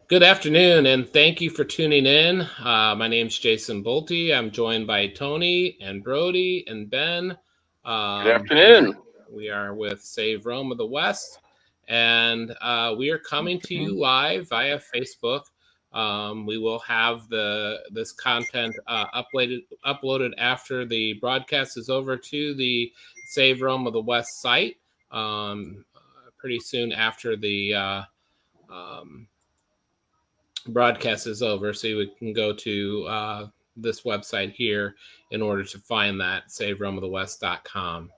Good afternoon, and thank you for tuning in. My name's Jason Bolte. I'm joined by Tony and Brody and Ben. Good afternoon. We are with Save Rome of the West, and we are coming to you live via Facebook. We will have this content uploaded after the broadcast is over to the Save Rome of the West site pretty soon after the broadcast is over, so we can go to this website here in order to find that, saveromeofthewest.com.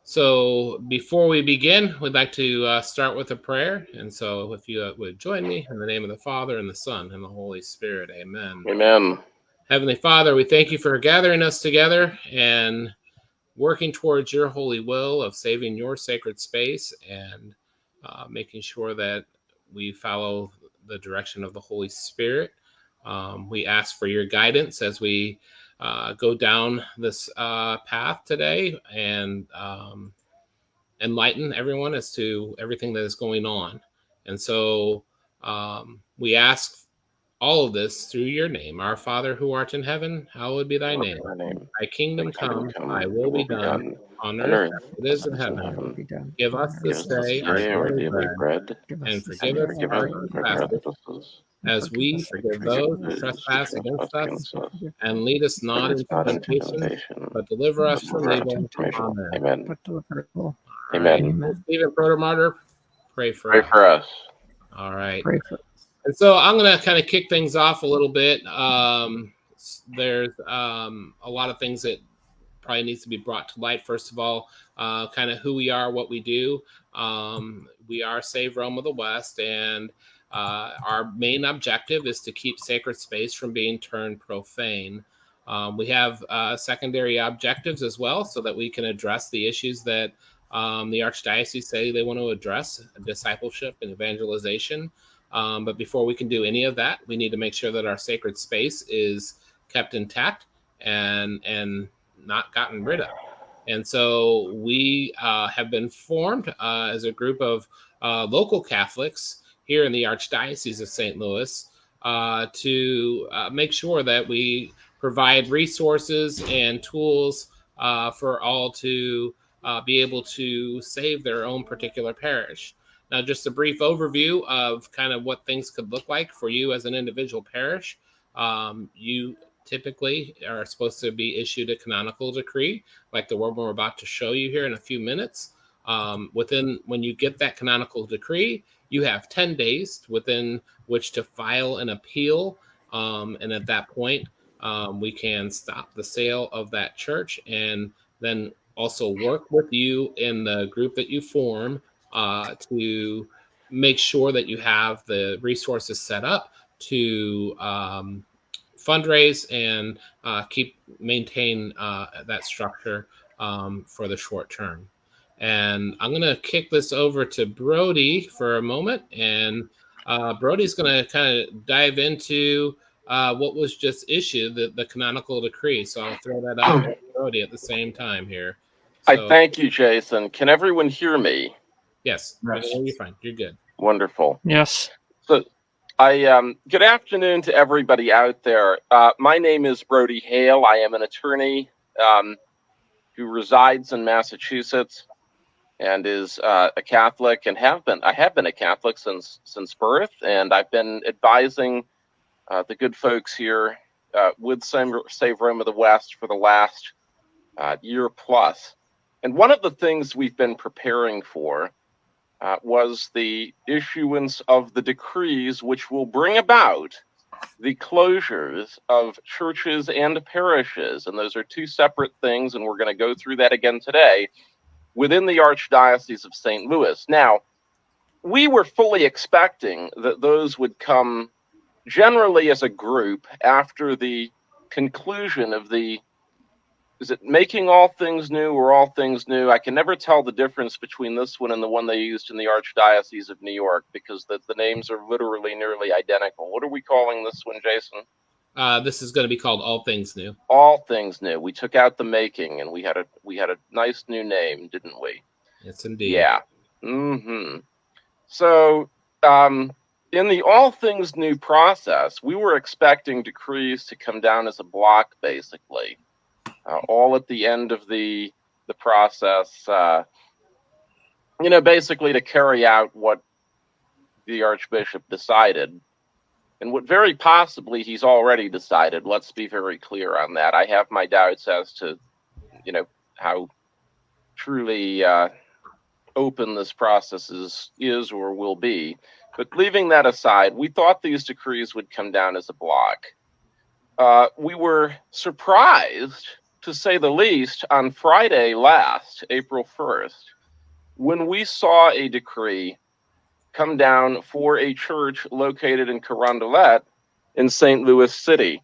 So before we begin, we'd like to start with a prayer. And so if you would join me in the name of the Father and the Son and the Holy Spirit, amen. Amen. Heavenly Father, we thank you for gathering us together and working towards your holy will of saving your sacred space and making sure that we follow the direction of the Holy Spirit. We ask for your guidance as we go down this path today and enlighten everyone as to everything that is going on. And so we ask all of this through your name. Our Father who art in heaven, hallowed be thy name. Thy kingdom come, thy will be done on earth as it is in heaven. Give us this day our daily bread, and forgive us our trespasses, as we forgive those who trespass against us. And lead us not into temptation, but deliver us from evil. Amen. Amen. Stephen, Proto, Martyr, pray for us. All right. And so I'm going to kind of kick things off a little bit. There's a lot of things that probably needs to be brought to light. First of all, kind of who we are, what we do. We are Save Rome of the West, and our main objective is to keep sacred space from being turned profane. We have secondary objectives as well, so that we can address the issues that the Archdiocese say they want to address, discipleship and evangelization. But before we can do any of that, we need to make sure that our sacred space is kept intact and not gotten rid of. And so we have been formed as a group of local Catholics here in the Archdiocese of St. Louis to make sure that we provide resources and tools for all to be able to save their own particular parish. Now, just a brief overview of kind of what things could look like for you as an individual parish. You typically are supposed to be issued a canonical decree, like the one we're about to show you here in a few minutes. When you get that canonical decree, you have 10 days within which to file an appeal. And at that point, we can stop the sale of that church and then also work with you in the group that you form to make sure that you have the resources set up to fundraise and maintain that structure for the short term. And I'm going to kick this over to Brody for a moment, and Brody's going to kind of dive into what was just issued, the canonical decree. So I'll throw that out to Brody at the same time here. I thank you, Jason. Can everyone hear me? Yes. You're fine. You're good. Wonderful. Yes. So good afternoon to everybody out there. My name is Brody Hale. I am an attorney who resides in Massachusetts and is a Catholic, and I have been a Catholic since birth, and I've been advising the good folks here with Save Rome of the West for the last year plus. And one of the things we've been preparing for was the issuance of the decrees which will bring about the closures of churches and parishes. And those are two separate things, and we're going to go through that again today within the Archdiocese of St. Louis. Now, we were fully expecting that those would come generally as a group after the conclusion of is it Making All Things New or All Things New? I can never tell the difference between this one and the one they used in the Archdiocese of New York, because the names are literally nearly identical. What are we calling this one, Jason? This is going to be called All Things New. All Things New. We took out the making, and we had a nice new name, didn't we? Yes, indeed. Yeah. Mm-hmm. So in the all things new process, we were expecting decrees to come down as a block, basically, all at the end of the process, basically to carry out what the Archbishop decided. And what very possibly he's already decided. Let's be very clear on that. I have my doubts as to, how truly open this process is or will be. But leaving that aside, we thought these decrees would come down as a block. We were surprised, to say the least, on Friday last, April 1st, when we saw a decree come down for a church located in Carondelet in St. Louis City.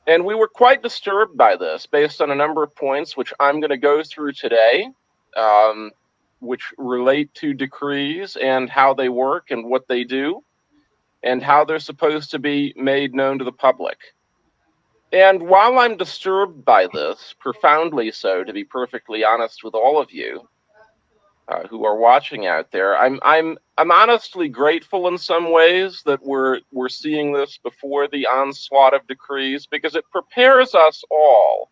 And we were quite disturbed by this based on a number of points, which I'm going to go through today, which relate to decrees and how they work and what they do and how they're supposed to be made known to the public. And while I'm disturbed by this, profoundly so, to be perfectly honest with all of you who are watching out there, I'm honestly grateful in some ways that we're seeing this before the onslaught of decrees, because it prepares us all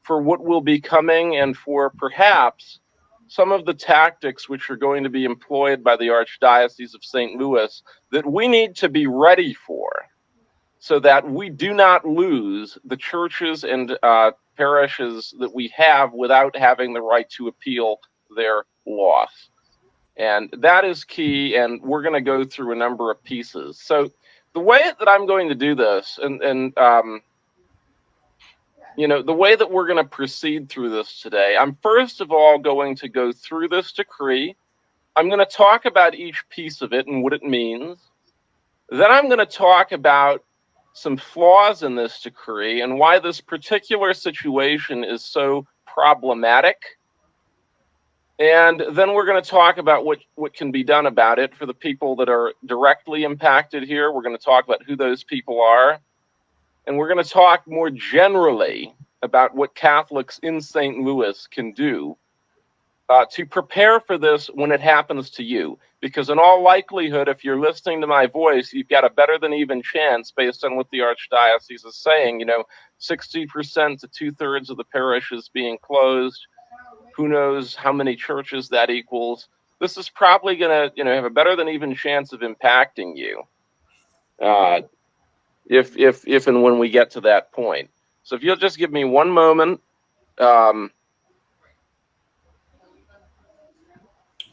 for what will be coming and for perhaps some of the tactics which are going to be employed by the Archdiocese of St. Louis that we need to be ready for, so that we do not lose the churches and parishes that we have without having the right to appeal their loss. And that is key, and we're going to go through a number of pieces. So the way that I'm going to do this, and the way that we're going to proceed through this today, I'm first of all going to go through this decree. I'm going to talk about each piece of it and what it means. Then I'm going to talk about some flaws in this decree and why this particular situation is so problematic. And then we're going to talk about what can be done about it for the people that are directly impacted here. We're going to talk about who those people are. And we're going to talk more generally about what Catholics in St. Louis can do to prepare for this when it happens to you. Because in all likelihood, if you're listening to my voice, you've got a better than even chance based on what the Archdiocese is saying. 60% to 2/3 of the parishes being closed. Who knows how many churches that equals? This is probably going to, have a better than even chance of impacting you, if and when we get to that point. So if you'll just give me one moment.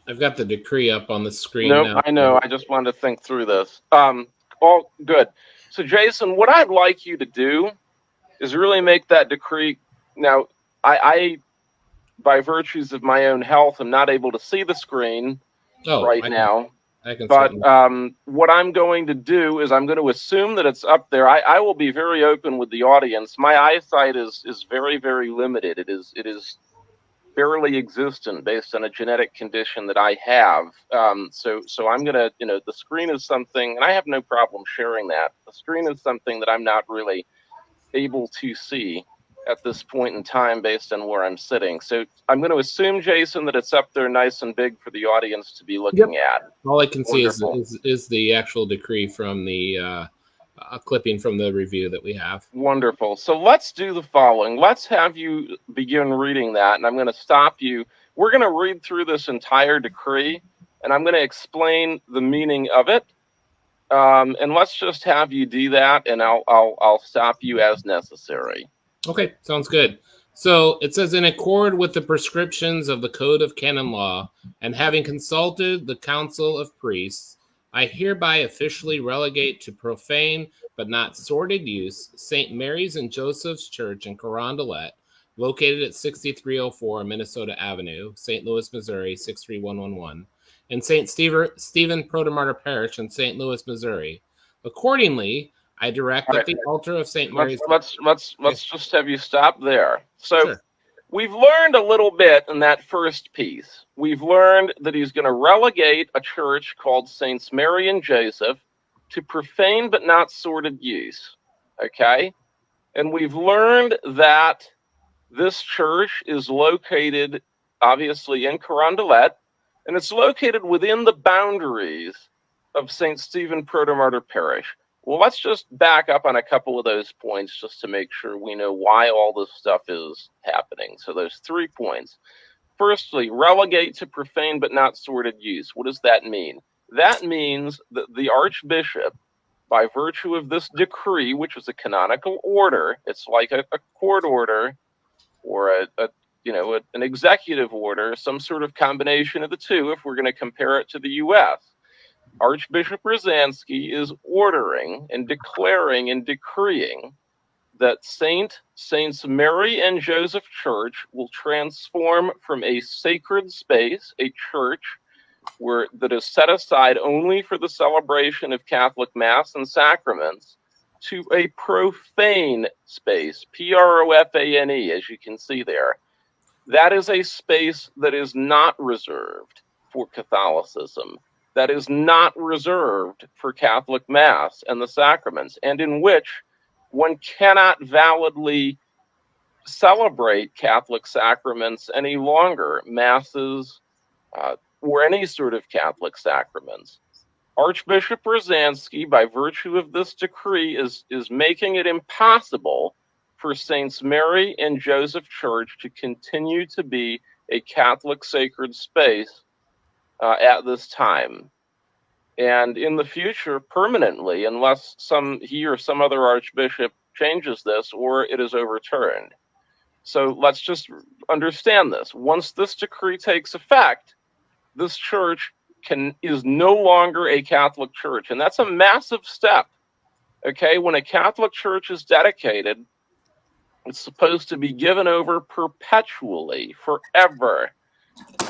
I've got the decree up on the screen. Nope, now. I know. I just wanted to think through this. All good. So Jason, what I'd like you to do is really make that decree. Now, I by virtues of my own health, I'm not able to see the screen now. I can. But what I'm going to do is I'm going to assume that it's up there. I will be very open with the audience. My eyesight is very, very limited. It is barely existent based on a genetic condition that I have. So I'm going to, the screen is something, and I have no problem sharing that. The screen is something that I'm not really able to see at this point in time based on where I'm sitting. So I'm going to assume, Jason, that it's up there nice and big for the audience to be looking at. All I can see is the actual decree from the clipping from the review that we have. Wonderful. So let's do the following. Let's have you begin reading that, and I'm going to stop you. We're going to read through this entire decree, and I'm going to explain the meaning of it. And let's just have you do that, and I'll stop you as necessary. Okay, sounds good. So it says, in accord with the prescriptions of the Code of Canon Law, and having consulted the Council of Priests, I hereby officially relegate to profane but not sordid use St. Mary's and Joseph's Church in Carondelet, located at 6304 Minnesota Avenue, St. Louis, Missouri 63111, and St. Stephen Proto Parish in St. Louis, Missouri. Accordingly, I direct that the altar of St. Mary's... Let's just have you stop there. So sure. We've learned a little bit in that first piece. We've learned that he's going to relegate a church called Saints Mary and Joseph to profane but not sordid use. Okay? And we've learned that this church is located, obviously, in Carondelet, and it's located within the boundaries of St. Stephen Proto-Martyr Parish. Well, let's just back up on a couple of those points just to make sure we know why all this stuff is happening. So those 3 points. Firstly, relegate to profane but not sordid use. What does that mean? That means that the Archbishop, by virtue of this decree, which is a canonical order, it's like a court order or an executive order, some sort of combination of the two if we're going to compare it to the U.S. Archbishop Rosansky is ordering and declaring and decreeing that Saints Mary and Joseph Church will transform from a sacred space, a church that is set aside only for the celebration of Catholic Mass and sacraments, to a profane space, Profane, as you can see there. That is a space that is not reserved for Catholicism, that is not reserved for Catholic Mass and the sacraments, and in which one cannot validly celebrate Catholic sacraments any longer, Masses, or any sort of Catholic sacraments. Archbishop Rosansky, by virtue of this decree, is making it impossible for Saints Mary and Joseph Church to continue to be a Catholic sacred space at this time. And in the future, permanently, unless he or some other archbishop changes this or it is overturned. So let's just understand this. Once this decree takes effect, this church is no longer a Catholic church. And that's a massive step. Okay, when a Catholic church is dedicated, it's supposed to be given over perpetually, forever,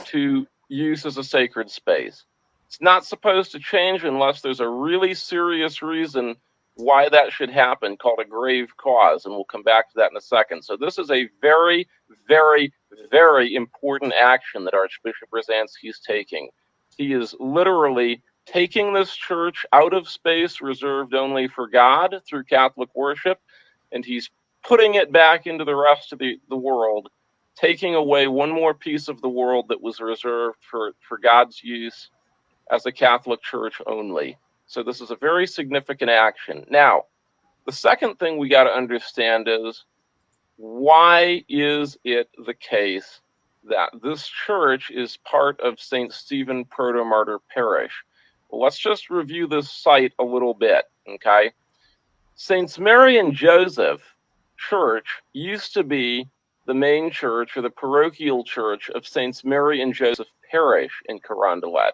to use as a sacred space. It's not supposed to change unless there's a really serious reason why that should happen, called a grave cause, and we'll come back to that in a second. So this is a very, very, very important action that Archbishop Rosansky is taking. He is literally taking this church out of space reserved only for God through Catholic worship, and he's putting it back into the rest of the world, taking away one more piece of the world that was reserved for God's use as a Catholic church only. So this is a very significant action. Now, the second thing we got to understand is, why is it the case that this church is part of St. Stephen Proto-Martyr Parish? Well, let's just review this site a little bit, okay? Saints Mary and Joseph Church used to be the main church or the parochial church of Saints Mary and Joseph Parish in Carondelet.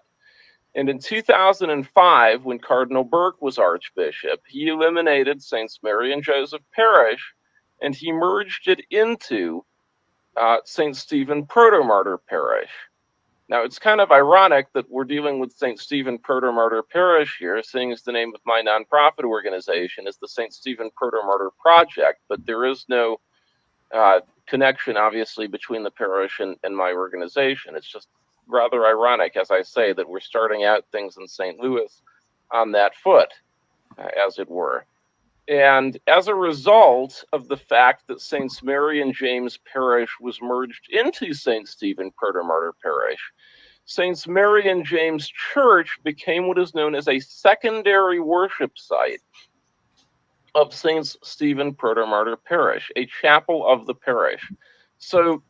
And in 2005, when Cardinal Burke was Archbishop, he eliminated Saints Mary and Joseph Parish, and he merged it into St. Stephen Proto-Martyr Parish. Now, it's kind of ironic that we're dealing with St. Stephen Proto-Martyr Parish here, seeing as the name of my nonprofit organization is the St. Stephen Proto-Martyr Project, but there is no connection, obviously, between the parish and my organization. It's just rather ironic, as I say, that we're starting out things in St. Louis on that foot, as it were. And as a result of the fact that Saints Mary and James Parish was merged into St. Stephen Proto-Martyr Parish, Saints Mary and James Church became what is known as a secondary worship site of St. Stephen Proto-Martyr Parish, a chapel of the parish. So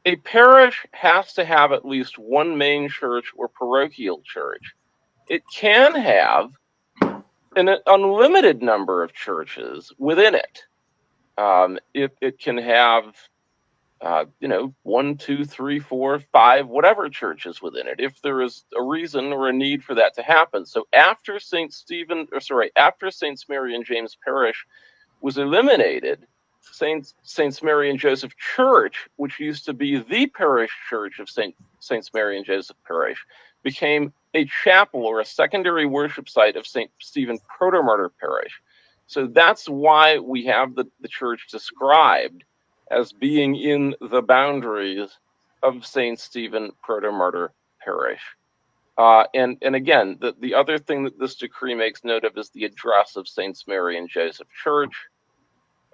a parish has to have at least one main church or parochial church. It can have an unlimited number of churches within it. It can have, 1, 2, 3, 4, 5, whatever churches within it, if there is a reason or a need for that to happen. So after Saints Mary and James Parish was eliminated, Saints Mary and Joseph Church, which used to be the parish church of Saints Mary and Joseph Parish, became a chapel or a secondary worship site of St. Stephen Proto-Martyr Parish. So that's why we have the church described as being in the boundaries of St. Stephen Proto-Martyr Parish. And again, the other thing that this decree makes note of is the address of Saints Mary and Joseph Church,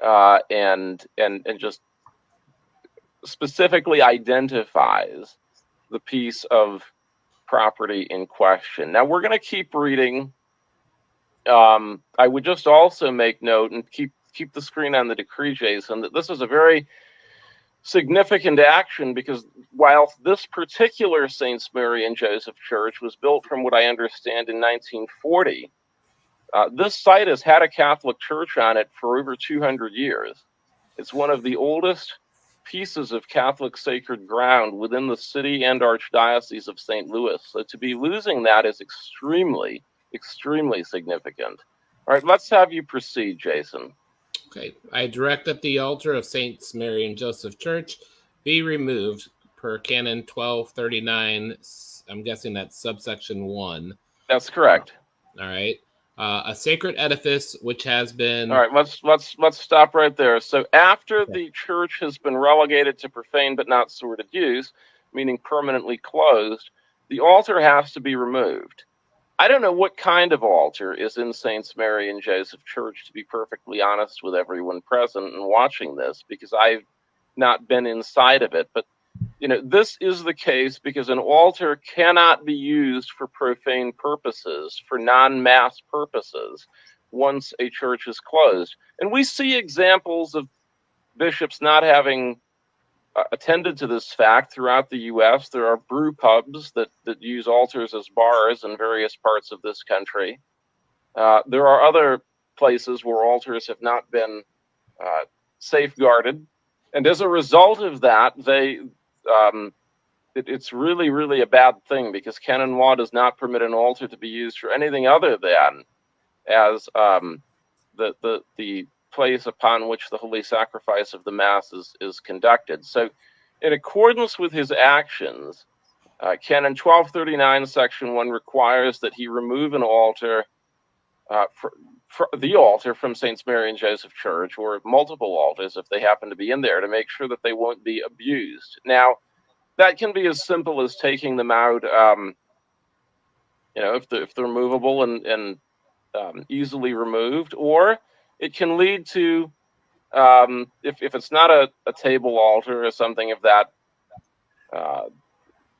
and just specifically identifies the piece of property in question. Now, we're going to keep reading. I would just also make note and keep the screen on the decree, Jason, that this is a very significant action, because while this particular Saints Mary and Joseph Church was built, from what I understand, in 1940, this site has had a Catholic church on it for over 200 years. It's one of the oldest pieces of Catholic sacred ground within the city and Archdiocese of St. Louis. So to be losing that is extremely, extremely significant. All right, let's have you proceed, Jason. Okay. I direct that the altar of Saints Mary and Joseph Church be removed per Canon 1239. I'm guessing that's subsection 1. That's correct. All right. A sacred edifice which has been... All right, let's stop right there. So after the church has been relegated to profane but not sordid use, meaning permanently closed, the altar has to be removed. I don't know what kind of altar is in Saints Mary and Joseph Church, to be perfectly honest with everyone present and watching this, because I've not been inside of it. But, you know, this is the case because an altar cannot be used for profane purposes, for non-mass purposes, once a church is closed. And we see examples of bishops not having attended to this fact throughout the U.S. There are brew pubs that use altars as bars in various parts of this country. There are other places where altars have not been safeguarded. And as a result of that, it's really, really a bad thing, because canon law does not permit an altar to be used for anything other than as the place upon which the holy sacrifice of the Mass is conducted. So in accordance with his actions, Canon 1239, Section 1 requires that he remove an altar, the altar from Saints Mary and Joseph Church, or multiple altars if they happen to be in there, to make sure that they won't be abused. Now, that can be as simple as taking them out, if they're movable and easily removed, or it can lead to, if it's not a table altar or something of that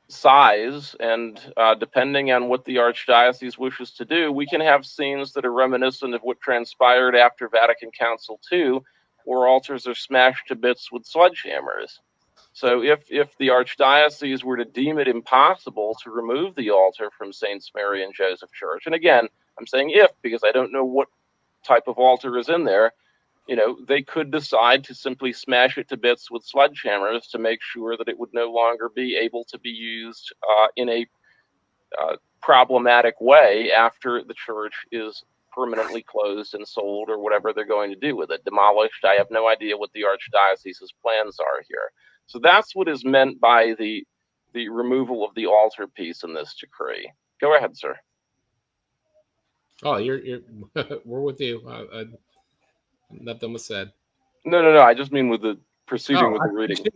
size, and depending on what the Archdiocese wishes to do, we can have scenes that are reminiscent of what transpired after Vatican Council II, where altars are smashed to bits with sledgehammers. So if the Archdiocese were to deem it impossible to remove the altar from Saints Mary and Joseph Church, and again, I'm saying if, because I don't know what type of altar is in there, they could decide to simply smash it to bits with sledgehammers to make sure that it would no longer be able to be used in a problematic way after the church is permanently closed and sold, or whatever they're going to do with it, demolished. I have no idea what the Archdiocese's plans are here. So that's what is meant by the removal of the altar piece in this decree. Go ahead, sir. Oh, you're we're with you. Nothing was said. No. I just mean with the proceeding with the reading.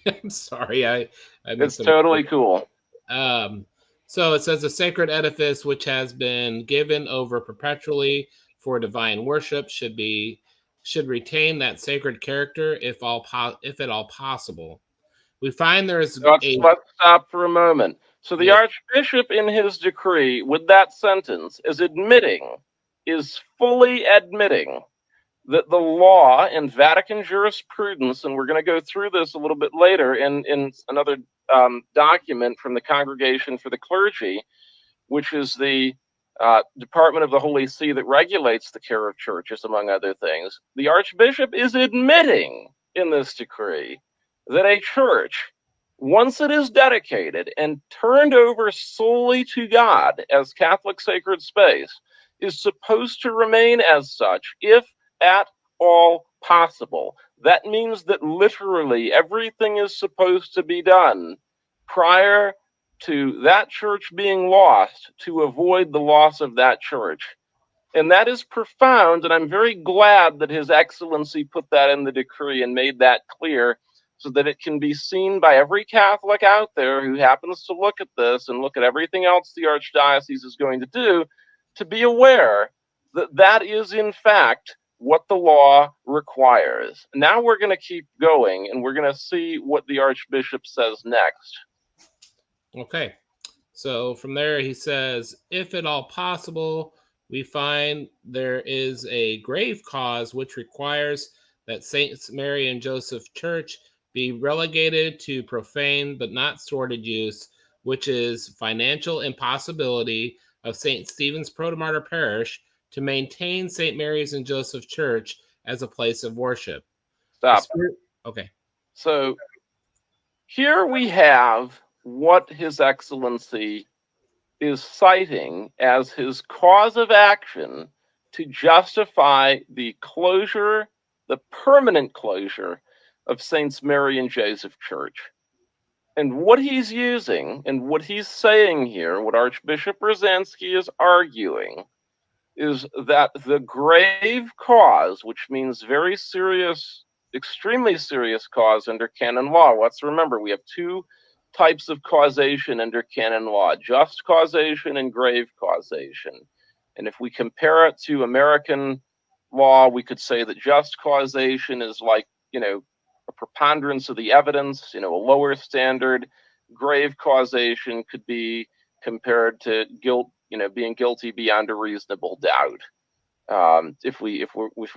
I'm sorry. It's totally cool. So it says a sacred edifice which has been given over perpetually for divine worship should retain that sacred character if at all possible. We find there is Let's stop for a moment. So the Archbishop in his decree with that sentence is fully admitting that the law and Vatican jurisprudence, and we're going to go through this a little bit later in another document from the Congregation for the Clergy, which is the Department of the Holy See that regulates the care of churches, among other things. The Archbishop is admitting in this decree that a church, once it is dedicated and turned over solely to God as Catholic sacred space, is supposed to remain as such if at all possible. That means that literally everything is supposed to be done prior to that church being lost to avoid the loss of that church. And that is profound, and I'm very glad that His Excellency put that in the decree and made that clear, so that it can be seen by every Catholic out there who happens to look at this and look at everything else the Archdiocese is going to do, to be aware that that is in fact what the law requires. Now we're going to keep going, and we're going to see what the Archbishop says next. Okay. So from there, he says, if at all possible, we find there is a grave cause which requires that Saints Mary and Joseph Church be relegated to profane but not sordid use, which is financial impossibility of St. Stephen's Proto-Martyr Parish to maintain St. Mary's and Joseph Church as a place of worship. Stop. Okay. So here we have what His Excellency is citing as his cause of action to justify the closure, the permanent closure of Saints Mary and Joseph Church. And what he's using and what he's saying here, what Archbishop Rosansky is arguing, is that the grave cause, which means very serious, extremely serious cause under canon law. Let's remember, we have two types of causation under canon law: just causation and grave causation. And if we compare it to American law, we could say that just causation is like, a preponderance of the evidence, a lower standard. Grave causation could be compared to guilt, being guilty beyond a reasonable doubt. If we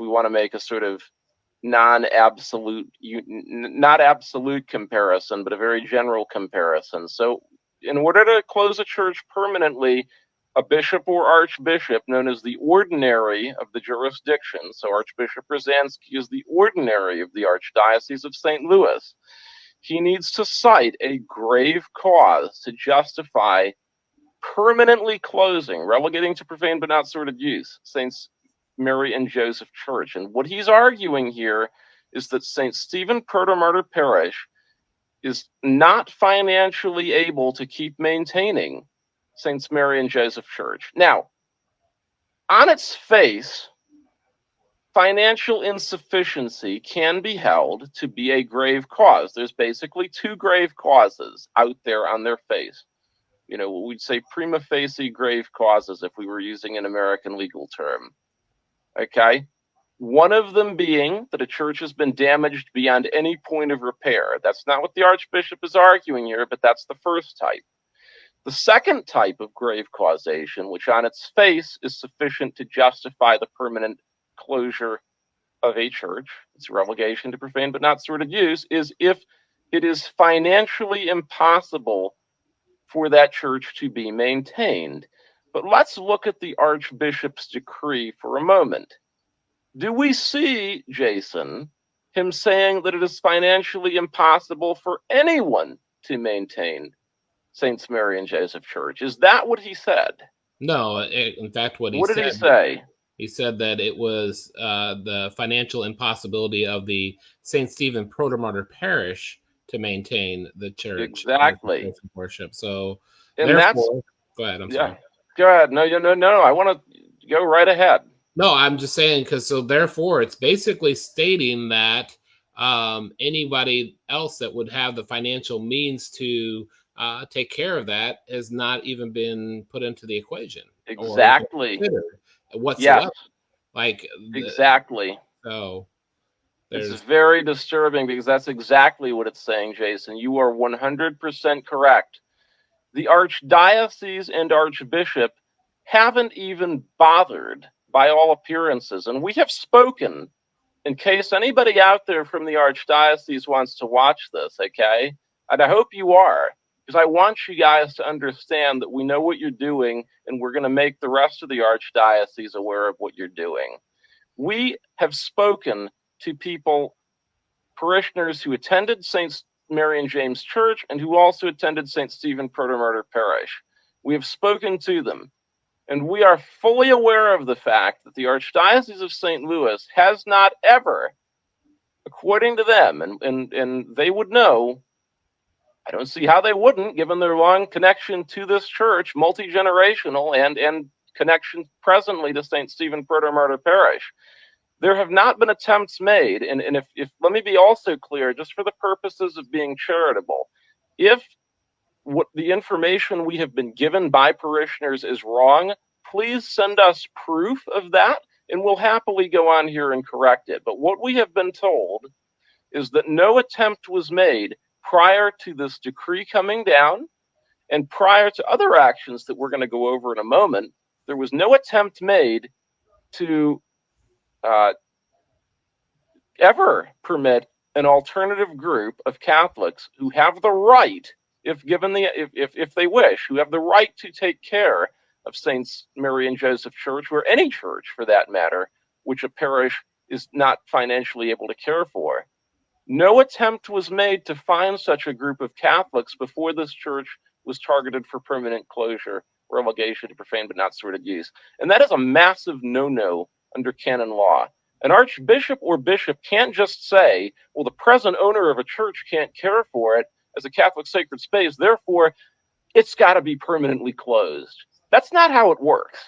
want to make a sort of not absolute comparison, but a very general comparison. So in order to close a church permanently, a bishop or archbishop, known as the ordinary of the jurisdiction, so Archbishop Rosansky is the ordinary of the Archdiocese of St. Louis, he needs to cite a grave cause to justify permanently closing, relegating to profane but not sordid use, Saints Mary and Joseph Church. And what he's arguing here is that St. Stephen Proto-Martyr Parish is not financially able to keep maintaining Saints Mary and Joseph Church. Now, on its face, financial insufficiency can be held to be a grave cause. There's basically two grave causes out there on their face. We'd say prima facie grave causes if we were using an American legal term. Okay? One of them being that a church has been damaged beyond any point of repair. That's not what the Archbishop is arguing here, but that's the first type. The second type of grave causation, which on its face is sufficient to justify the permanent closure of a church, its relegation to profane but not sordid use, is if it is financially impossible for that church to be maintained. But let's look at the Archbishop's decree for a moment. Do we see, Jason, him saying that it is financially impossible for anyone to maintain Saints Mary and Joseph Church? Is that what he said? No, in fact, what did he say? He said that it was the financial impossibility of the St. Stephen Proto-Martyr Parish to maintain the church. Exactly. Worship. So, and therefore, go ahead. I'm sorry. Go ahead. No. I want to go right ahead. No, I'm just saying therefore, it's basically stating that anybody else that would have the financial means to take care of that has not even been put into the equation. Exactly. Whatsoever. Yes. Exactly. So this is very disturbing because that's exactly what it's saying, Jason. You are 100% correct. The Archdiocese and Archbishop haven't even bothered, by all appearances, and we have spoken, in case anybody out there from the Archdiocese wants to watch this, okay? And I hope you are, because I want you guys to understand that we know what you're doing, and we're going to make the rest of the Archdiocese aware of what you're doing. We have spoken to people, parishioners who attended St. Mary and James Church and who also attended St. Stephen Proto-Martyr Parish. We have spoken to them, and we are fully aware of the fact that the Archdiocese of St. Louis has not ever, according to them, and they would know, I don't see how they wouldn't, given their long connection to this church, multi-generational, and connection presently to St. Stephen Proto-Martyr Parish. There have not been attempts made, and if let me be also clear, just for the purposes of being charitable, if what the information we have been given by parishioners is wrong, please send us proof of that, and we'll happily go on here and correct it. But what we have been told is that no attempt was made prior to this decree coming down, And prior to other actions that we're going to go over in a moment, there was no attempt made to ever permit an alternative group of Catholics who have the right, if given the if they wish, who have the right to take care of Saints Mary and Joseph Church, or any church for that matter, which a parish is not financially able to care for. No attempt was made to find such a group of Catholics before this church was targeted for permanent closure, relegation to profane but not sorted use. And that is a massive no-no under canon law. An archbishop or bishop can't just say, well, the present owner of a church can't care for it as a Catholic sacred space, therefore it's got to be permanently closed. That's not how it works,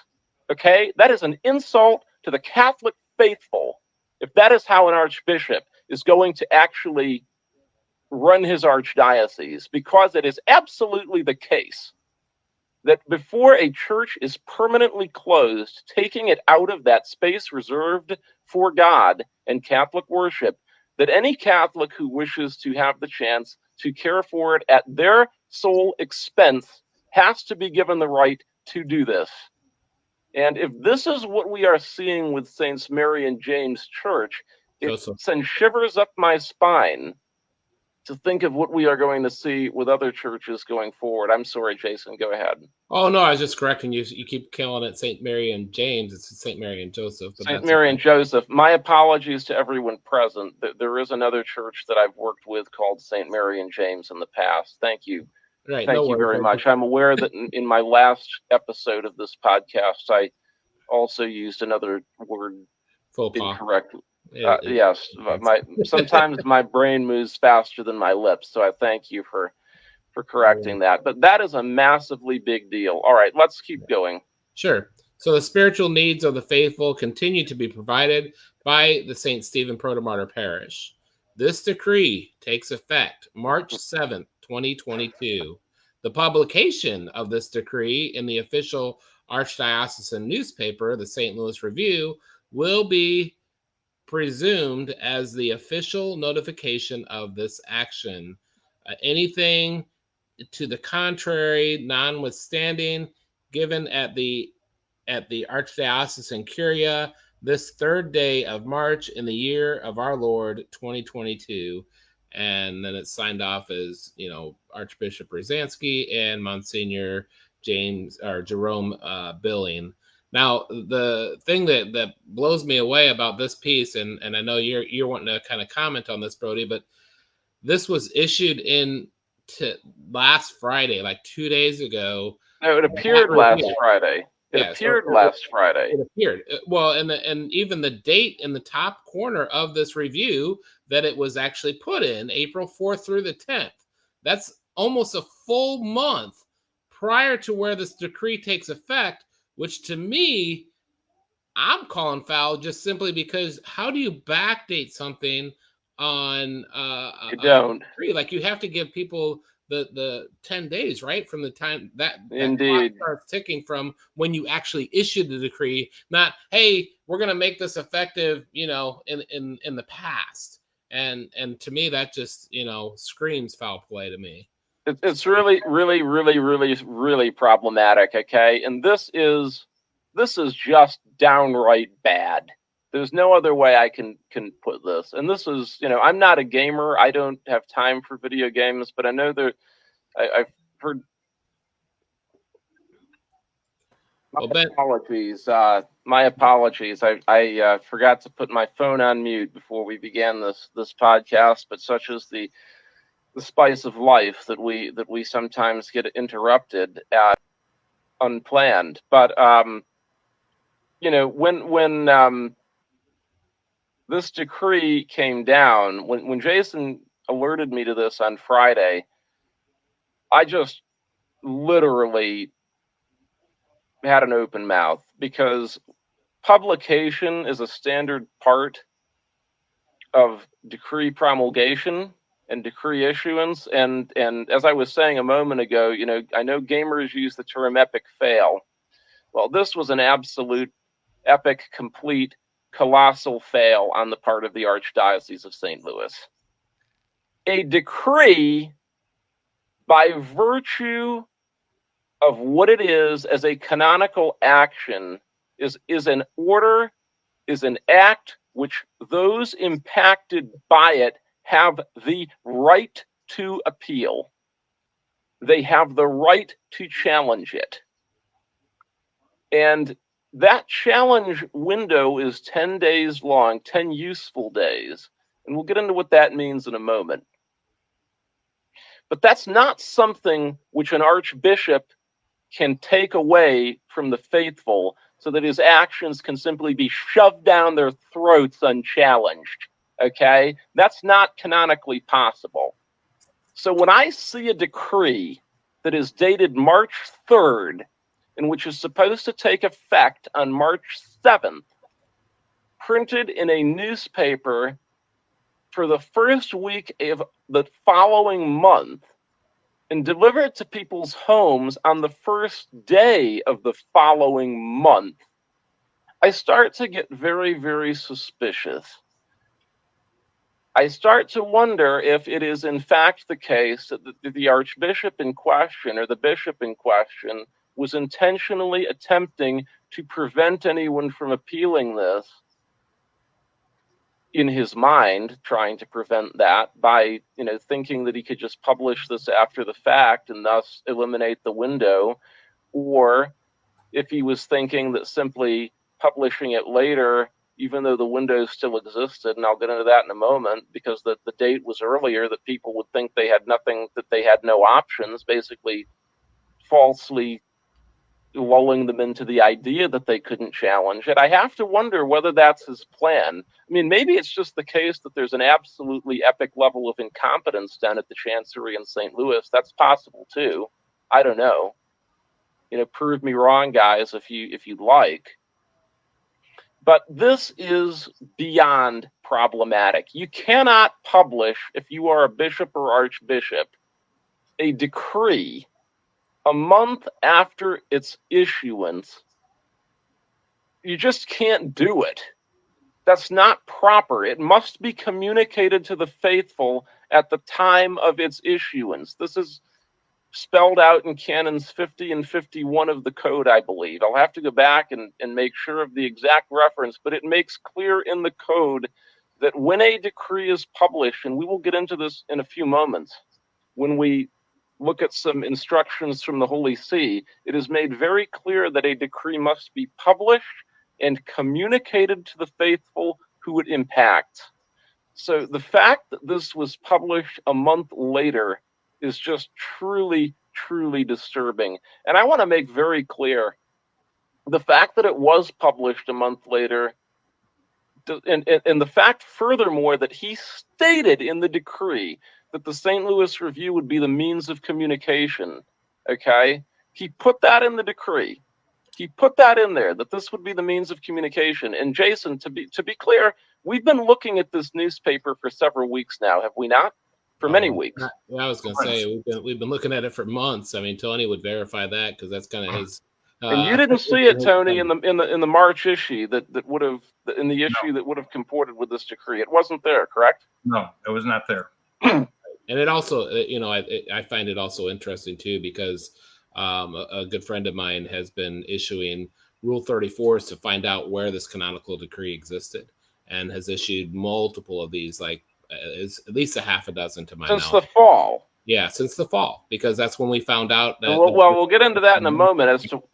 okay? That is an insult to the Catholic faithful if that is how an archbishop is going to actually run his archdiocese, because it is absolutely the case that before a church is permanently closed, taking it out of that space reserved for God and Catholic worship, that any Catholic who wishes to have the chance to care for it at their sole expense has to be given the right to do this. And if this is what we are seeing with Saints Mary and James Church, it sends shivers up my spine to think of what we are going to see with other churches going forward. I'm sorry, Jason, go ahead. Oh, no, I was just correcting you. You keep calling it St. Mary and James. It's St. Mary and Joseph. St. Mary and Joseph. My apologies to everyone present. There is another church that I've worked with called St. Mary and James in the past. Thank you. Right. Thank you very much. I'm aware that in my last episode of this podcast, I also used another word incorrectly. Yes, sometimes my brain moves faster than my lips, so I thank you for correcting that. But that is a massively big deal. All right, let's keep going. Sure. So the spiritual needs of the faithful continue to be provided by the St. Stephen Proto Martyr Parish. This decree takes effect March 7th, 2022. The publication of this decree in the official Archdiocesan newspaper, the St. Louis Review, will be presumed as the official notification of this action. Anything to the contrary, notwithstanding, given at the Archdiocesan Curia this 3rd day of March in the year of our Lord 2022. And then it's signed off as, Archbishop Rzansky and Monsignor Jerome Billing. Now, the thing that blows me away about this piece, and I know you're wanting to kind of comment on this, Brody, but this was issued last Friday, like 2 days ago. No, it appeared last Friday. It appeared last Friday. It appeared. Well, and even the date in the top corner of this review that it was actually put in, April 4th through the 10th. That's almost a full month prior to where this decree takes effect, which to me, I'm calling foul just simply because how do you backdate something on you don't. Decree? Like, you have to give people the 10 days, right? From the time that Indeed clock starts ticking from when you actually issued the decree, not, hey, we're going to make this effective, in the past. And to me, that just, screams foul play to me. It's really, really, really, really, really problematic. Okay. And this is just downright bad. There's no other way I can put this. And this is, I'm not a gamer. I don't have time for video games, but I know I've heard. My apologies. I forgot to put my phone on mute before we began this podcast, but such is the spice of life that we sometimes get interrupted at unplanned. But when this decree came down, when Jason alerted me to this on Friday, I just literally had an open mouth, because publication is a standard part of decree promulgation and decree issuance. And as I was saying a moment ago, I know gamers use the term epic fail. Well, this was an absolute epic, complete, colossal fail on the part of the Archdiocese of St. Louis. A decree by virtue of what it is as a canonical action is an order, is an act which those impacted by it have the right to appeal. They have the right to challenge it. And that challenge window is 10 days long, 10 useful days. And we'll get into what that means in a moment. But that's not something which an archbishop can take away from the faithful so that his actions can simply be shoved down their throats unchallenged. Okay? That's not canonically possible. So when I see a decree that is dated March 3rd, and which is supposed to take effect on March 7th, printed in a newspaper for the first week of the following month, and delivered to people's homes on the first day of the following month, I start to get very, very suspicious. I start to wonder if it is in fact the case that the archbishop in question, or the bishop in question, was intentionally attempting to prevent anyone from appealing this, in his mind, trying to prevent that by, thinking that he could just publish this after the fact and thus eliminate the window, or if he was thinking that simply publishing it later, even though the window still existed, and I'll get into that in a moment, because the date was earlier, that people would think they had nothing, that they had no options, basically falsely lulling them into the idea that they couldn't challenge it. I have to wonder whether that's his plan. I mean, maybe it's just the case that there's an absolutely epic level of incompetence down at the Chancery in St. Louis. That's possible too. I don't know. Prove me wrong, guys, if you'd like. But this is beyond problematic. You cannot publish, if you are a bishop or archbishop, a decree a month after its issuance. You just can't do it. That's not proper. It must be communicated to the faithful at the time of its issuance. This is spelled out in canons 50 and 51 of the code, I believe. I'll have to go back and make sure of the exact reference, but it makes clear in the code that when a decree is published, and we will get into this in a few moments, when we look at some instructions from the Holy See, it is made very clear that a decree must be published and communicated to the faithful who it impacts. So the fact that this was published a month later is just truly, truly disturbing. And I want to make very clear, the fact that it was published a month later, and the fact, furthermore, that he stated in the decree that the St. Louis Review would be the means of communication, okay? He put that in the decree. He put that in there, that this would be the means of communication. And Jason, to be clear, we've been looking at this newspaper for several weeks now, have we not? For many weeks. Yeah, I was going to say, we've been looking at it for months. I mean, Tony would verify that, because that's kind of his. And you didn't see it, Tony, in the March issue that would have, in the issue that would have comported with this decree. It wasn't there, correct? No, it was not there. And it also, I find it also interesting too, because a good friend of mine has been issuing Rule 34s to find out where this canonical decree existed, and has issued multiple of these, like at least a half a dozen to my knowledge. Since the fall. Yeah, since the fall, because that's when we found out that. We'll get into that in a moment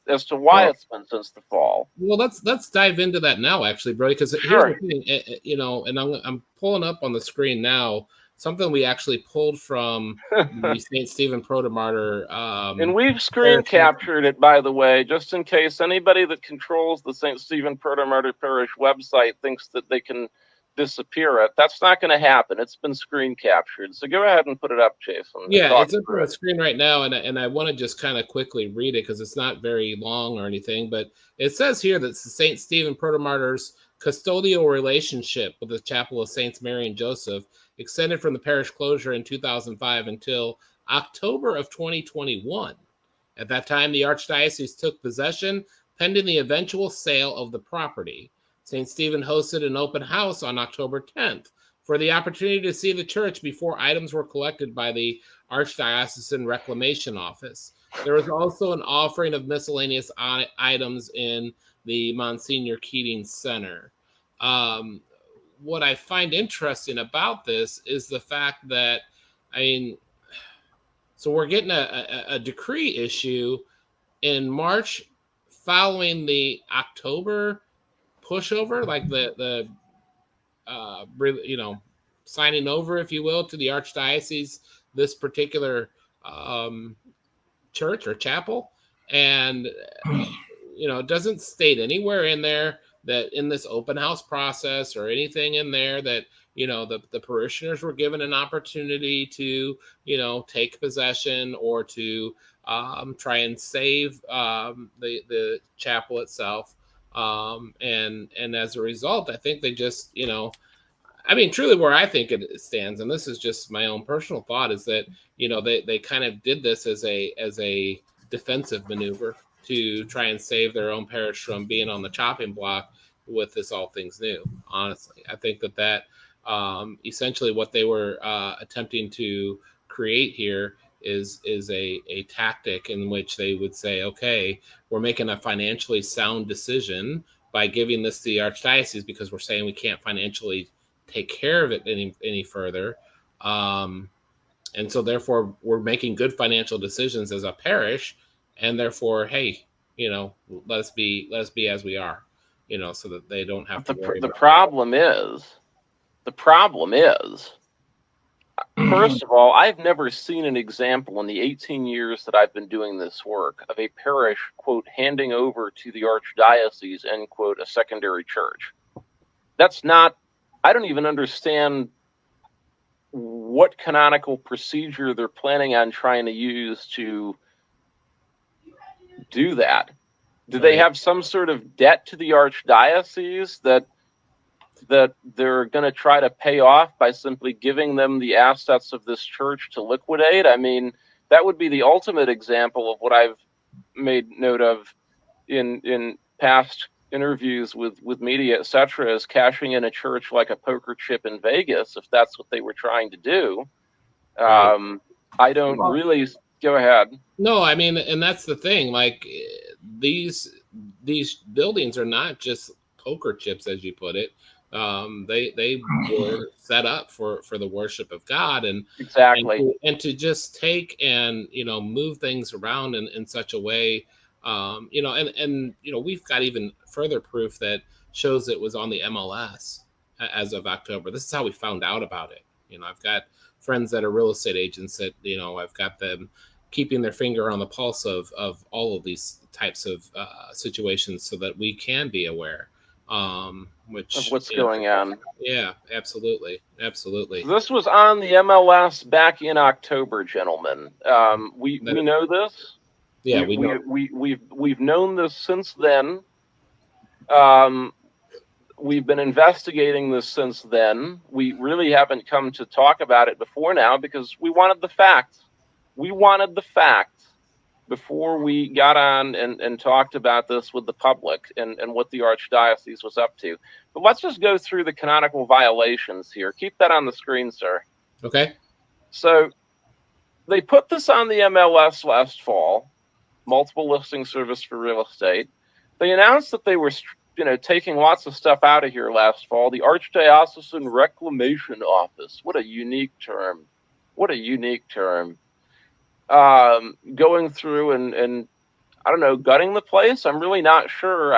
as to why it's been since the fall. Well, let's dive into that now, actually, Brody, because sure. Here's the thing, and I'm pulling up on the screen now something we actually pulled from the St. Stephen Proto Martyr. And we've screen captured it, by the way, just in case anybody that controls the St. Stephen Proto Martyr Parish website thinks that they can disappear it. That's not going to happen. It's been screen captured. So go ahead and put it up, Jason. Yeah, it's up on the screen right now, and I want to just kind of quickly read it because it's not very long or anything, but it says here that the St. Stephen Proto Martyr's custodial relationship with the Chapel of Saints Mary and Joseph extended from the parish closure in 2005 until October of 2021. At that time, the Archdiocese took possession pending the eventual sale of the property. St. Stephen hosted an open house on October 10th for the opportunity to see the church before items were collected by the Archdiocesan Reclamation Office. There was also an offering of miscellaneous items in the Monsignor Keating Center. What I find interesting about this is the fact that, I mean, so we're getting a decree issue in March following the October pushover, like the signing over, if you will, to the archdiocese, this particular church or chapel. And it doesn't state anywhere in there that in this open house process or anything in there that the parishioners were given an opportunity to take possession or to try and save the chapel itself. And as a result, I think they just truly where I think it stands, and this is just my own personal thought, is that they kind of did this as a defensive maneuver to try and save their own parish from being on the chopping block with this all things new. Honestly, I think that essentially what they were attempting to create here is a tactic in which they would say, okay, we're making a financially sound decision by giving this to the archdiocese because we're saying we can't financially take care of it any further. And so therefore we're making good financial decisions as a parish, and therefore, hey, let us be as we are, so that they don't have to worry the about problem is, first of all, I've never seen an example in the 18 years that I've been doing this work of a parish, quote, handing over to the archdiocese, end quote, a secondary church. That's not, I don't even understand what canonical procedure they're planning on trying to use to do that. Do they have some sort of debt to the archdiocese that they're going to try to pay off by simply giving them the assets of this church to liquidate? I mean, that would be the ultimate example of what I've made note of in past interviews with media, etc., is cashing in a church like a poker chip in Vegas, if that's what they were trying to do. Right. I don't really... Go ahead. No, I mean, and that's the thing. Like, these buildings are not just poker chips, as you put it. They were set up for the worship of God, and exactly, and to just take and move things around in such a way, and we've got even further proof that shows it was on the MLS as of October. This is how we found out about it. I've got friends that are real estate agents that I've got them keeping their finger on the pulse of all of these types of situations so that we can be aware which of what's going on. Yeah, absolutely. So this was on the MLS back in October, gentlemen. We know this. Yeah, we've known this since then. We've been investigating this since then. We really haven't come to talk about it before now because we wanted the facts. Before we got on and talked about this with the public and what the archdiocese was up to. But let's just go through the canonical violations here. Keep that on the screen, sir. Okay. So they put this on the MLS last fall, multiple listing service for real estate. They announced that they were taking lots of stuff out of here last fall. The Archdiocesan Reclamation Office. What a unique term. Going through and I don't know, gutting the place. I'm really not sure.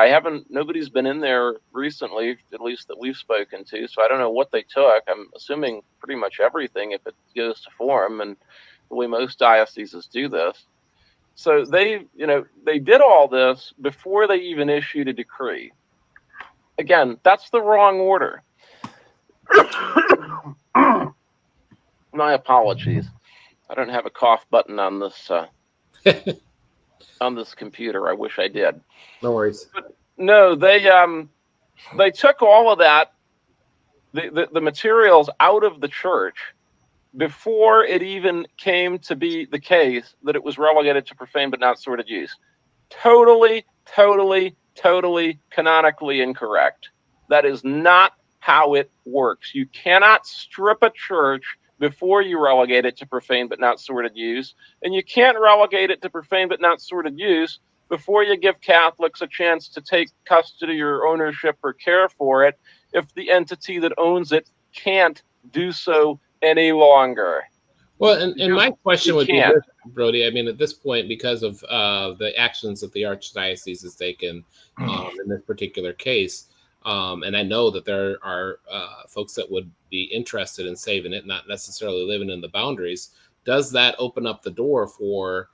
Nobody's been in there recently, at least that we've spoken to. So I don't know what they took. I'm assuming pretty much everything if it goes to form, and the way most dioceses do this. So they did all this before they even issued a decree. Again, that's the wrong order. My apologies. I don't have a cough button on this on this computer. I wish I did. No worries. But no, they took all of that, the materials out of the church before it even came to be the case that it was relegated to profane but not sordid use. Totally canonically incorrect. That is not how it works. You cannot strip a church before you relegate it to profane but not sordid use. And you can't relegate it to profane but not sordid use before you give Catholics a chance to take custody or ownership or care for it if the entity that owns it can't do so any longer. Well, and my question would be this, Brody. I mean, at this point, because of the actions that the Archdiocese has taken in this particular case, and I know that there are folks that would be interested in saving it, not necessarily living in the boundaries. Does that open up the door for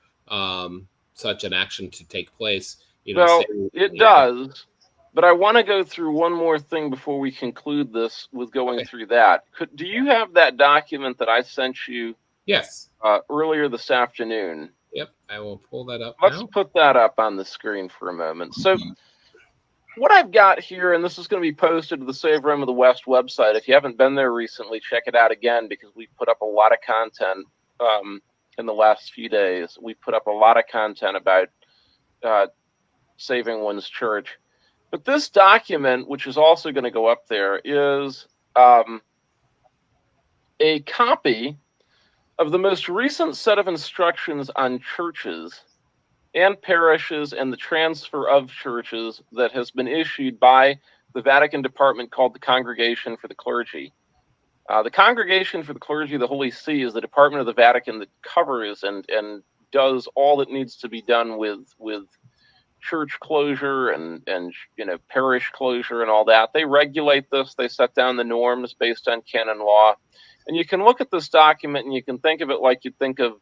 such an action to take place? It does. But I want to go through one more thing before we conclude this with going through that. Do you have that document that I sent you? Yes. Earlier this afternoon. Yep, I will pull that up. Let's put that up on the screen for a moment. So what I've got here, and this is going to be posted to the Save Rome of the West website. If you haven't been there recently, check it out again, because we've put up a lot of content in the last few days. We've put up a lot of content about saving one's church. But this document, which is also going to go up there, is a copy of the most recent set of instructions on churches and parishes and the transfer of churches that has been issued by the Vatican department called the Congregation for the Clergy. The Congregation for the Clergy of the Holy See is the department of the Vatican that covers and does all that needs to be done with church closure and parish closure and all that. They regulate this. They set down the norms based on canon law. And you can look at this document and you can think of it like you'd think of,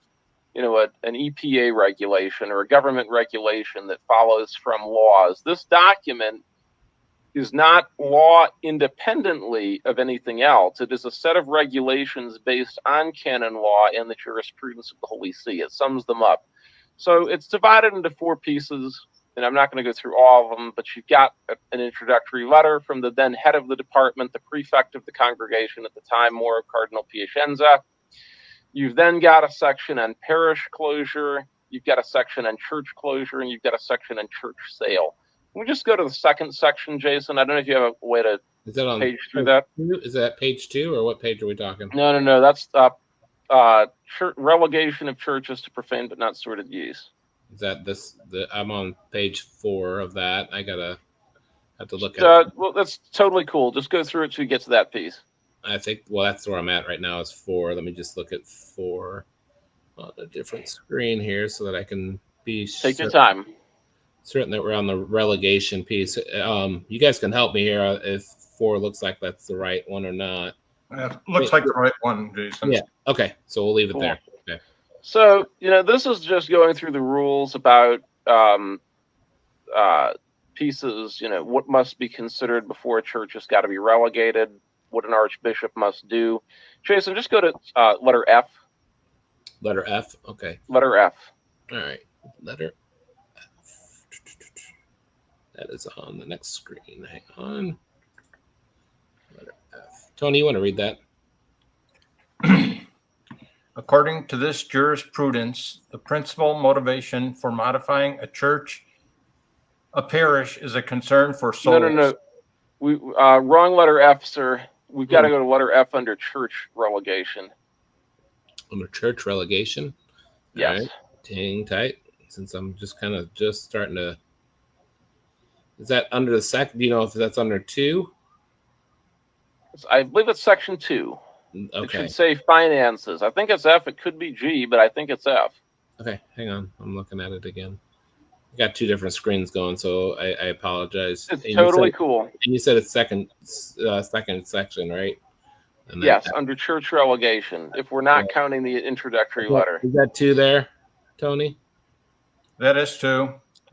an EPA regulation or a government regulation that follows from laws. This document is not law independently of anything else. It is a set of regulations based on canon law and the jurisprudence of the Holy See. It sums them up. So it's divided into 4 pieces, and I'm not going to go through all of them, but you've got an introductory letter from the then head of the department, the prefect of the congregation at the time, Moro Cardinal Piacenza. You've then got a section on parish closure, you've got a section on church closure, and you've got a section on church sale. Can we just go to the second section, Jason? I don't know if you have a way to page through that. Is that page 2, or what page are we talking? No. That's relegation of churches to profane but not sordid use. Is that I'm on page 4 of that. I have to look at it. Well, that's totally cool. Just go through it till you get to that piece. I think, that's where I'm at right now is 4. Let me just look at 4 on a different screen here so that I can be Take your time. Certain that we're on the relegation piece. You guys can help me here if 4 looks like that's the right one or not. Looks like the right one, Jason. Yeah. Okay. So we'll leave it there. Okay. So, this is just going through the rules about pieces, what must be considered before a church has got to be relegated, what an archbishop must do. Jason, just go to letter F. Letter F? Okay. Letter F. All right. Letter F. That is on the next screen. Hang on. Letter F. Tony, you want to read that? According to this jurisprudence, the principal motivation for modifying a parish is a concern for souls. No. We wrong letter F, sir. We've got to go to letter F under church relegation. Under church relegation? Yes. All right. Hang tight, since I'm just starting to. Is that under the second? Do you know if that's under 2? I believe it's section 2. Okay. It should say finances. I think it's F. It could be G, but I think it's F. Okay, hang on. I'm looking at it again. I got 2 different screens going, so I apologize. It's totally cool. And you said it's second section, right? And yes, under church relegation, if we're not counting the introductory letter. Is that 2 there, Tony? That is 2.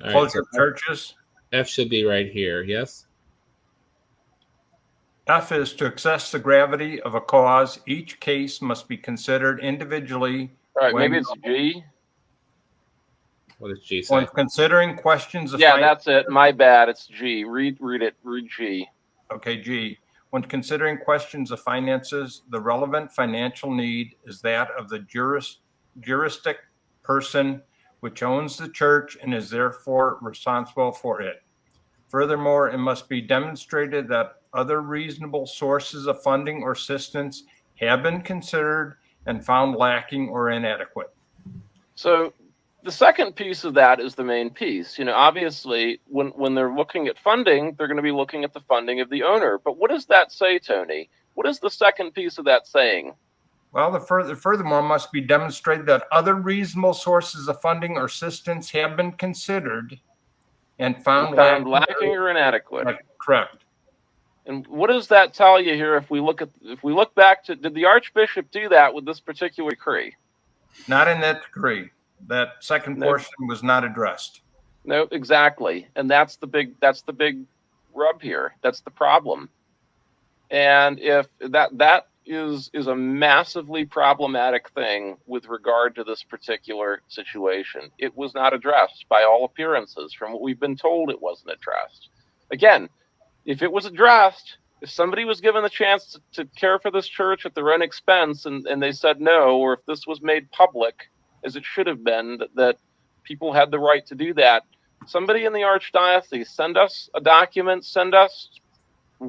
Closure of churches. F should be right here, yes? F is to assess the gravity of a cause. Each case must be considered individually. All right, maybe it's G. What does G say? When considering questions of that's it. My bad. It's G. Read it. Read G. Okay, G. When considering questions of finances, the relevant financial need is that of the juristic person which owns the church and is therefore responsible for it. Furthermore, it must be demonstrated that other reasonable sources of funding or assistance have been considered and found lacking or inadequate. So the second piece of that is the main piece. Obviously, when they're looking at funding, they're going to be looking at the funding of the owner. But what does that say, Tony? What is the second piece of that saying? Well, furthermore must be demonstrated that other reasonable sources of funding or assistance have been considered and found lacking or inadequate. Correct. And what does that tell you here? If we look back to, did the Archbishop do that with this particular decree? Not in that decree. That second portion was not addressed. No, exactly. And that's the big rub here. That's the problem. And if that is a massively problematic thing with regard to this particular situation. It was not addressed by all appearances. From what we've been told, it wasn't addressed. Again, if it was addressed, if somebody was given the chance to care for this church at their own expense and they said no, or if this was made public, as it should have been, that people had the right to do that, somebody in the Archdiocese, send us a document, send us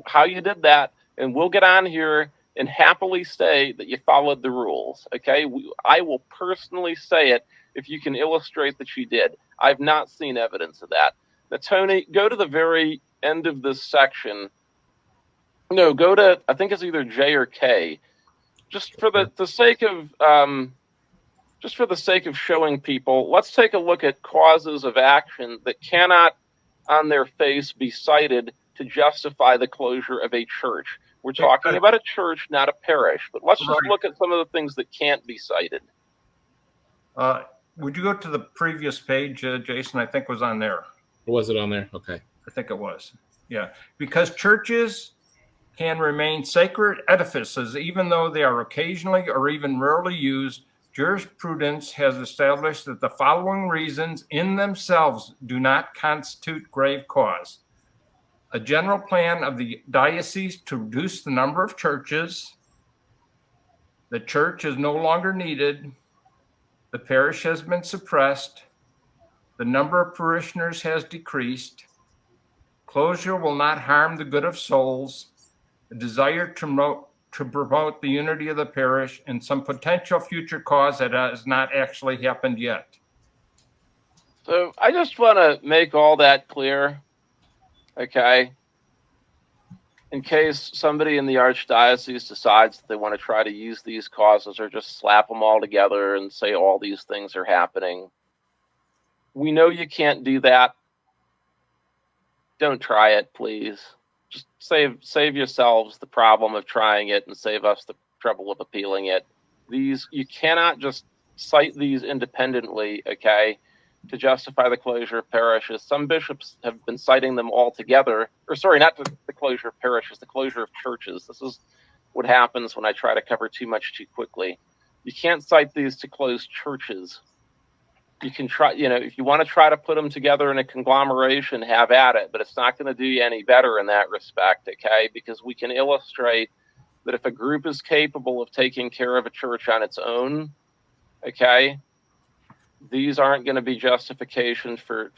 how you did that, and we'll get on here and happily say that you followed the rules, okay? I will personally say it if you can illustrate that you did. I've not seen evidence of that. Now, Tony, go to the very end of this section. No, go to, I think it's either J or K. Just for the sake of showing people, let's take a look at causes of action that cannot on their face be cited to justify the closure of a church. We're talking about a church, not a parish, but let's just look at some of the things that can't be cited. Would you go to the previous page, Jason? I think was on there. Was it on there? Okay. I think it was. Yeah. Because churches can remain sacred edifices, even though they are occasionally or even rarely used. Jurisprudence has established that the following reasons in themselves do not constitute grave cause: a general plan of the diocese to reduce the number of churches, the church is no longer needed, the parish has been suppressed, the number of parishioners has decreased, closure will not harm the good of souls, a desire to promote the unity of the parish, and some potential future cause that has not actually happened yet. So I just want to make all that clear, okay? In case somebody in the Archdiocese decides that they want to try to use these causes or just slap them all together and say all these things are happening. We know you can't do that. Don't try it, please. Just save yourselves the problem of trying it and save us the trouble of appealing it. You cannot just cite these independently, okay, to justify the closure of parishes. Some bishops have been citing them all together, or sorry, not the closure of parishes, the closure of churches. This is what happens when I try to cover too much too quickly. You can't cite these to close churches. You can try, if you want to try to put them together in a conglomeration, have at it, but it's not going to do you any better in that respect, okay? Because we can illustrate that if a group is capable of taking care of a church on its own, okay, these aren't going to be justifications for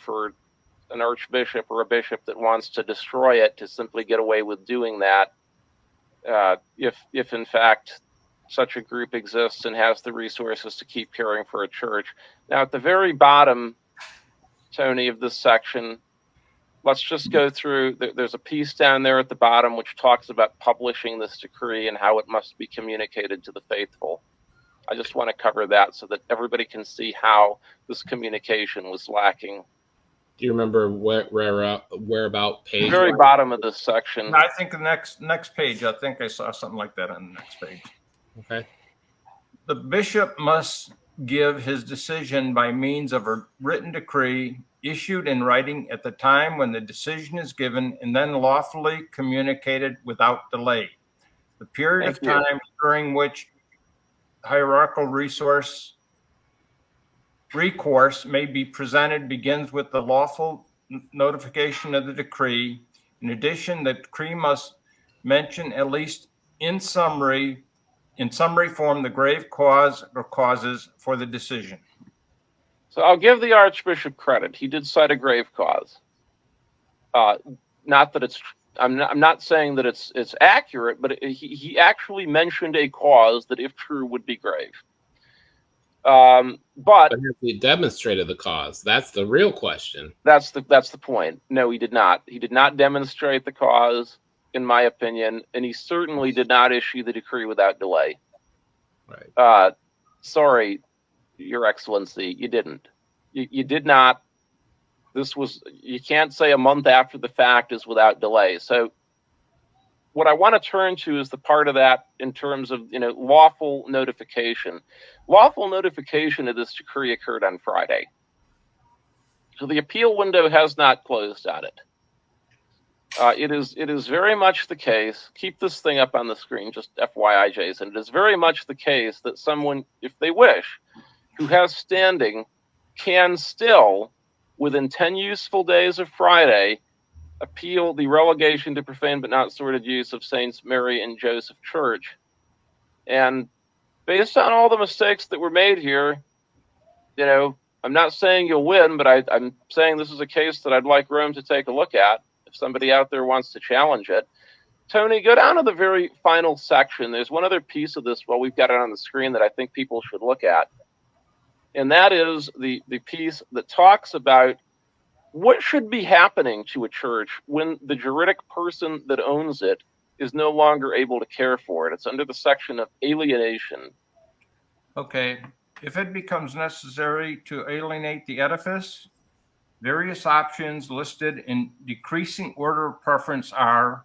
an archbishop or a bishop that wants to destroy it to simply get away with doing that. If in fact such a group exists and has the resources to keep caring for a church. Now, at the very bottom, Tony, of this section, let's just go through. There's a piece down there at the bottom which talks about publishing this decree and how it must be communicated to the faithful. I just want to cover that so that everybody can see how this communication was lacking. Do you remember where about page? The very bottom of this section. I think the next page. I think I saw something like that on the next page. Okay. The bishop must give his decision by means of a written decree issued in writing at the time when the decision is given and then lawfully communicated without delay. The period of time during which hierarchical recourse may be presented begins with the lawful notification of the decree. In addition, the decree must mention, at least in summary form, the grave cause or causes for the decision. So I'll give the Archbishop credit. He did cite a grave cause. Not that it's I'm not saying that it's accurate, but he actually mentioned a cause that, if true, would be grave. But he demonstrated the cause. That's the real question. That's the point. No, he did not. He did not demonstrate the cause, in my opinion, and he certainly did not issue the decree without delay. Right. Sorry, Your Excellency, you didn't. You did not. You can't say a month after the fact is without delay. So what I want to turn to is the part of that in terms of, lawful notification. Lawful notification of this decree occurred on Friday. So the appeal window has not closed on it. It is very much the case. Keep this thing up on the screen, just FYI, Jason. It is very much the case that someone, if they wish, who has standing, can still, within 10 useful days of Friday, appeal the relegation to profane but not sordid use of Saints Mary and Joseph Church. And based on all the mistakes that were made here, I'm not saying you'll win, but I'm saying this is a case that I'd like Rome to take a look at if somebody out there wants to challenge it. Tony, go down to the very final section. There's one other piece of this, we've got it on the screen, that I think people should look at. And that is the piece that talks about what should be happening to a church when the juridic person that owns it is no longer able to care for it. It's under the section of alienation. Okay. If it becomes necessary to alienate the edifice, various options listed in decreasing order of preference are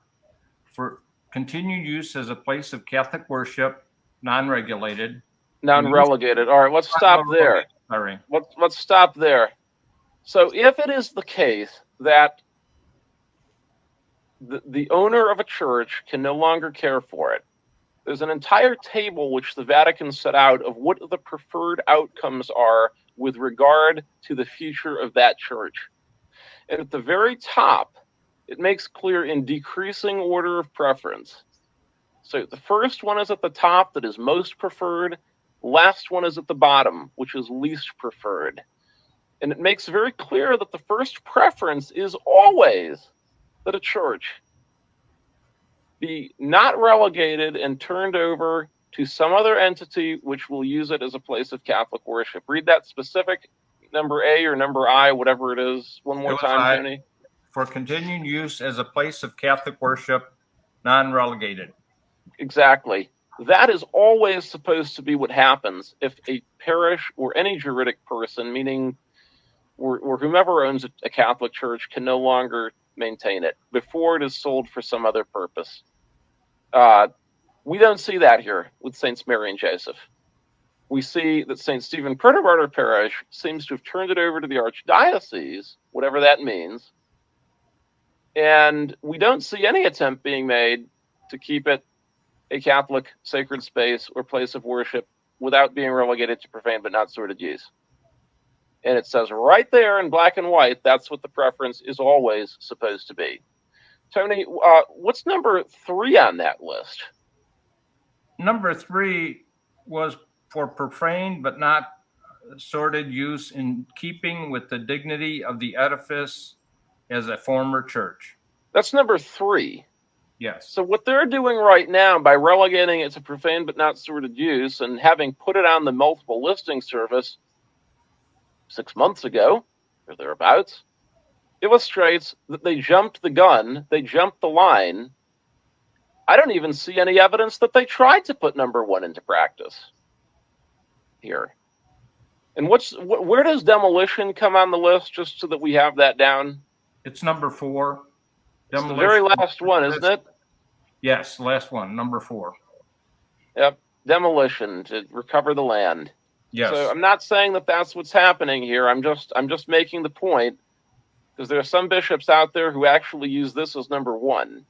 for continued use as a place of Catholic worship, non-regulated. Non-relegated. All right, let's stop there. Sorry. Let's stop there. So if it is the case that the owner of a church can no longer care for it, there's an entire table which the Vatican set out of what the preferred outcomes are with regard to the future of that church. And at the very top, it makes clear in decreasing order of preference. So the first one is at the top, that is most preferred. Last one is at the bottom, which is least preferred. And it makes very clear that the first preference is always that a church be not relegated and turned over to some other entity which will use it as a place of Catholic worship. Read that specific number A or number I, whatever it is, one more time, Tony. For continued use as a place of Catholic worship, non-relegated. Exactly. That is always supposed to be what happens if a parish or any juridic person, meaning or whomever owns a Catholic church, can no longer maintain it before it is sold for some other purpose. We don't see that here with Saints Mary and Joseph. We see that St. Stephen Proto Parish seems to have turned it over to the Archdiocese, whatever that means. And we don't see any attempt being made to keep it a Catholic sacred space or place of worship without being relegated to profane but not sordid use. And it says right there in black and white, that's what the preference is always supposed to be. Tony, what's number 3 on that list? Number 3 was for profane but not sordid use in keeping with the dignity of the edifice as a former church. That's number 3. Yes. So what they're doing right now by relegating it to profane but not sordid use and having put it on the multiple listing service 6 months ago, or thereabouts, illustrates that they jumped the gun, they jumped the line. I don't even see any evidence that they tried to put number 1 into practice here. And where does demolition come on the list, just so that we have that down? It's number 4. It's the very last one, isn't it? Yes, last one, number 4. Yep, demolition, to recover the land. Yes. So I'm not saying that that's what's happening here. I'm just making the point, because there are some bishops out there who actually use this as number 1.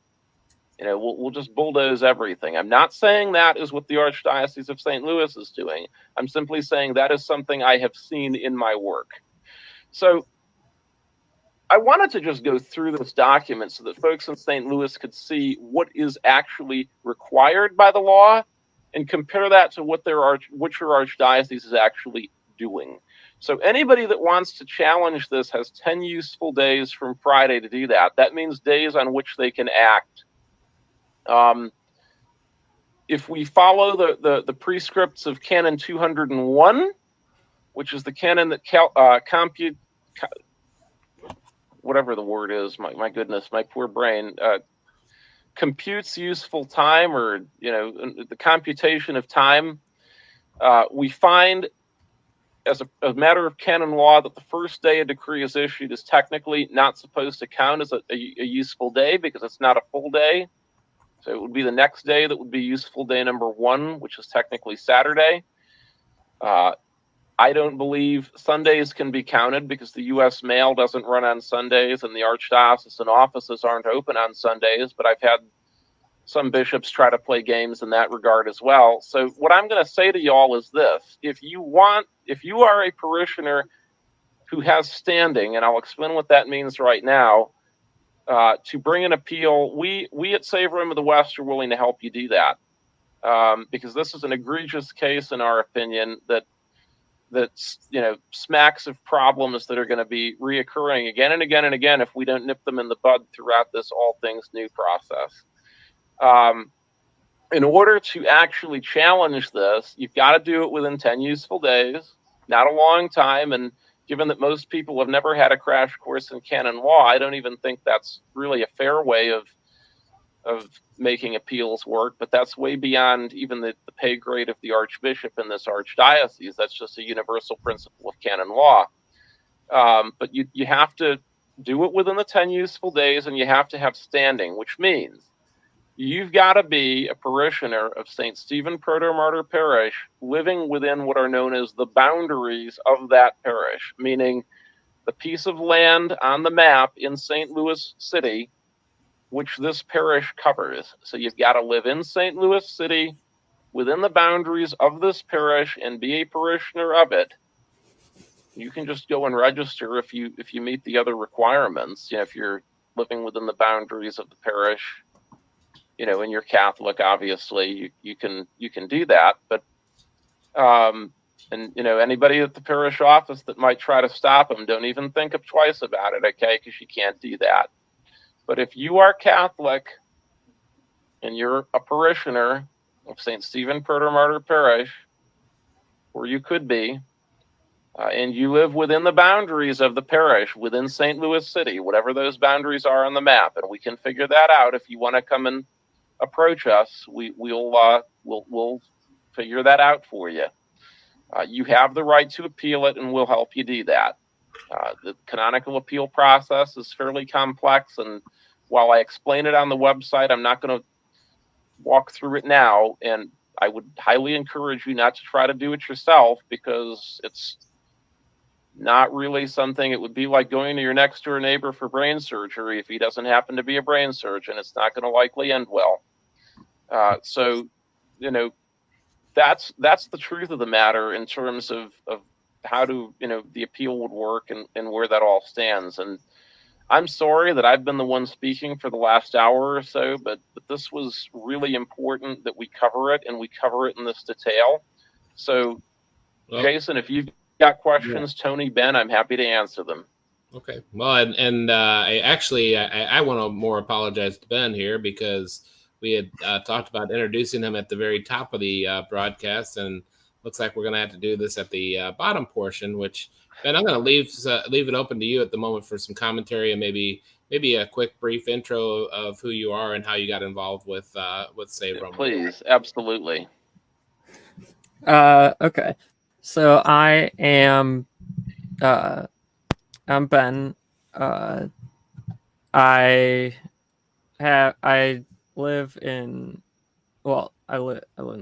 We'll just bulldoze everything. I'm not saying that is what the Archdiocese of St. Louis is doing. I'm simply saying that is something I have seen in my work. So I wanted to just go through this document so that folks in St. Louis could see what is actually required by the law and compare that to what your Archdiocese is actually doing. So anybody that wants to challenge this has 10 useful days from Friday to do that. That means days on which they can act. If we follow the prescripts of Canon 201, which is the canon that whatever the word is, my goodness, my poor brain, computes useful time, or the computation of time, we find as a matter of canon law that the first day a decree is issued is technically not supposed to count as a useful day, because it's not a full day. So it would be the next day that would be useful day number 1, which is technically Saturday. I don't believe Sundays can be counted, because the U.S. mail doesn't run on Sundays and the archdiocesan offices aren't open on Sundays, but I've had some bishops try to play games in that regard as well. So what I'm going to say to y'all is this: if you are a parishioner who has standing, and I'll explain what that means right now, to bring an appeal, we at Save Rome of the West are willing to help you do that, because this is an egregious case, in our opinion, that's smacks of problems that are going to be reoccurring again and again and again if we don't nip them in the bud throughout this all things new process. In order to actually challenge this, you've got to do it within 10 useful days, not a long time. And given that most people have never had a crash course in canon law, I don't even think that's really a fair way of making appeals work. But that's way beyond even the pay grade of the archbishop in this archdiocese. That's just a universal principle of canon law. But you have to do it within the 10 useful days, and you have to have standing, which means you've got to be a parishioner of St. Stephen Proto Martyr Parish, living within what are known as the boundaries of that parish, meaning the piece of land on the map in St. Louis City, which this parish covers. So you've got to live in St. Louis City, within the boundaries of this parish, and be a parishioner of it. You can just go and register if you meet the other requirements. If you're living within the boundaries of the parish, and you're Catholic, obviously you can do that. But anybody at the parish office that might try to stop them, don't even think of twice about it, okay? Because you can't do that. But if you are Catholic and you're a parishioner of St. Stephen Proto Martyr Parish, or you could be, and you live within the boundaries of the parish, within St. Louis City, whatever those boundaries are on the map, and we can figure that out. If you want to come and approach us, we'll figure that out for you. You have the right to appeal it, and we'll help you do that. The canonical appeal process is fairly complex, and while I explain it on the website, I'm not going to walk through it now, and I would highly encourage you not to try to do it yourself, because it's not really something. It would be like going to your next door neighbor for brain surgery. If he doesn't happen to be a brain surgeon, it's not going to likely end well. So that's the truth of the matter in terms of how the appeal would work, and where that all stands. And I'm sorry that I've been the one speaking for the last hour or so, but this was really important that we cover it, and we cover it in this detail. So, well, Jason, if you've got questions, yeah. Tony, Ben, I'm happy to answer them. Okay. Well, and I want to more apologize to Ben here, because we had talked about introducing him at the very top of the broadcast, and looks like we're going to have to do this at the bottom portion, which, Ben, I'm going to leave it open to you at the moment for some commentary, and maybe a quick brief intro of who you are and how you got involved with Save Rome. Please, absolutely. Okay. So I am I'm Ben. I live in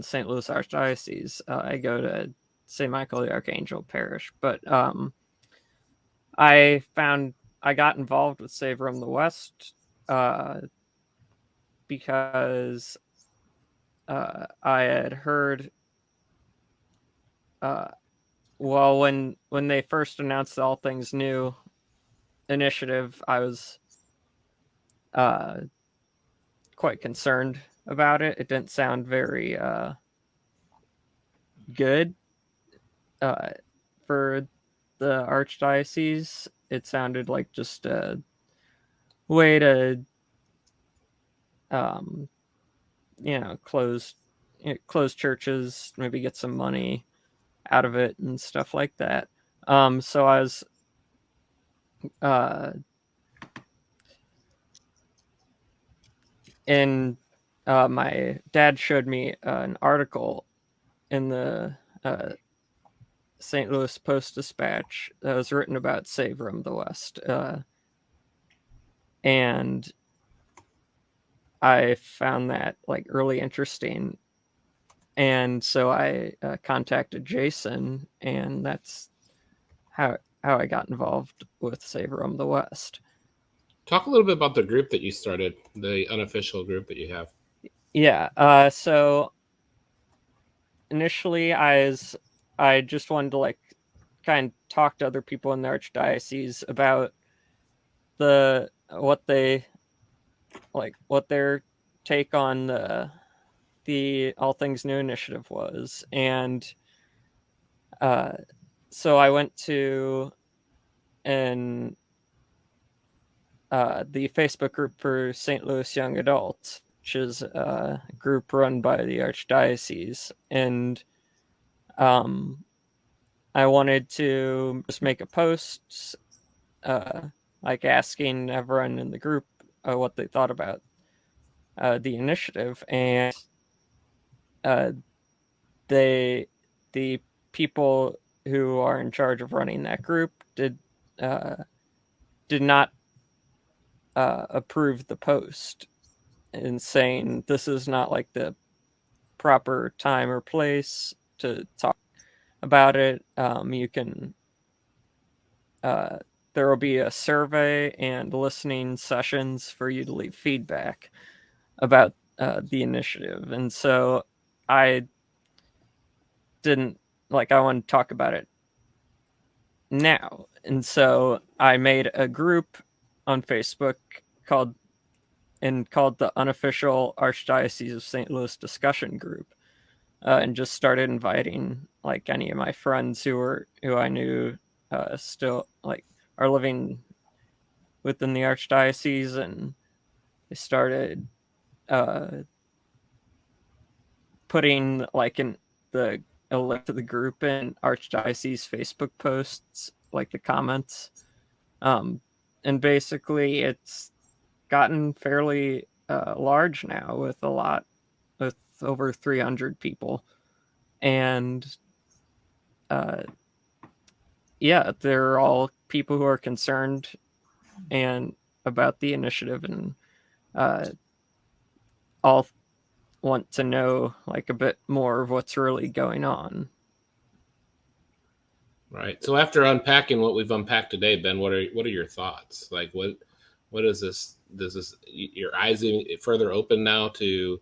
St. Louis Archdiocese. I go to St. Michael the Archangel Parish, but I got involved with Save Rome the West because I had heard when they first announced the All Things New initiative, I was quite concerned about it. It didn't sound very good for the archdiocese, it sounded like just a way to, close churches, maybe get some money out of it and stuff like that. So I was my dad showed me an article in the St. Louis Post-Dispatch that was written about Save Rome the West, and I found that like really interesting, and so I contacted Jason, and that's how I got involved with Save Rome the West. Talk a little bit about the group that you started, the unofficial group that you have. Yeah. So initially, I just wanted to like kind of talk to other people in the archdiocese about what their take on the All Things New initiative was, and so I went to the Facebook group for St. Louis Young Adults, which is a group run by the archdiocese, and I wanted to just make a post, like asking everyone in the group what they thought about the initiative, and the people who are in charge of running that group did not approve the post, and saying this is not like the proper time or place to talk about it. You can there will be a survey and listening sessions for you to leave feedback about the initiative. And so I wanted to talk about it now. And so I made a group on Facebook called the Unofficial Archdiocese of St. Louis Discussion Group, and just started inviting like any of my friends who I knew still like are living within the archdiocese, and they started putting like in a link to the group in archdiocese Facebook posts, like the comments, and basically it's gotten fairly large now with over 300 people, and yeah, they're all people who are concerned and about the initiative, and all want to know like a bit more of what's really going on. Right. So after unpacking what we've unpacked today, Ben, what are your thoughts? Like what is this? Does this your eyes even further open now to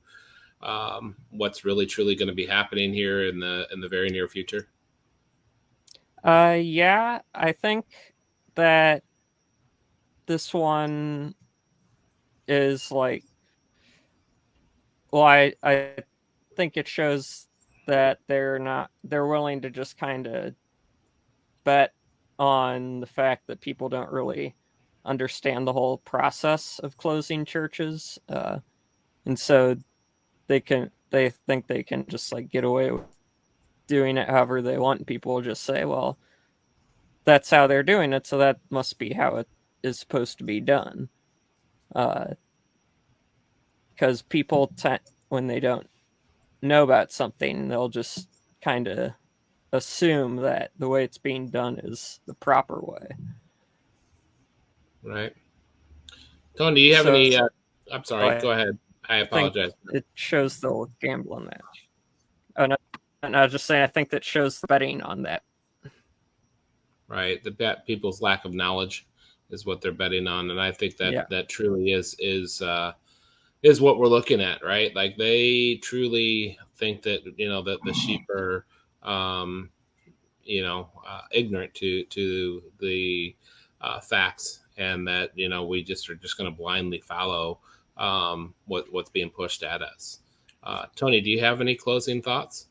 what's really truly going to be happening here in the very near future? Yeah, I think that this one is like, well, I think it shows that they're willing to just kind of bet on the fact that people don't really understand the whole process of closing churches, and so they think they can just like get away with doing it however they want. People will just say, well, that's how they're doing it, so that must be how it is supposed to be done. Because people when they don't know about something, they'll just kind of assume that the way it's being done is the proper way. Right. Tony, do you have any? I'm sorry. Go ahead. I apologize. It shows the gamble on that. Oh, no, and I was just saying, I think that shows the betting on that. Right. The bet people's lack of knowledge is what they're betting on, and I think that that truly is what we're looking at, right? Like they truly think that that the sheep are ignorant to the facts, and that we just are just going to blindly follow what's being pushed at us. Tony, do you have any closing thoughts?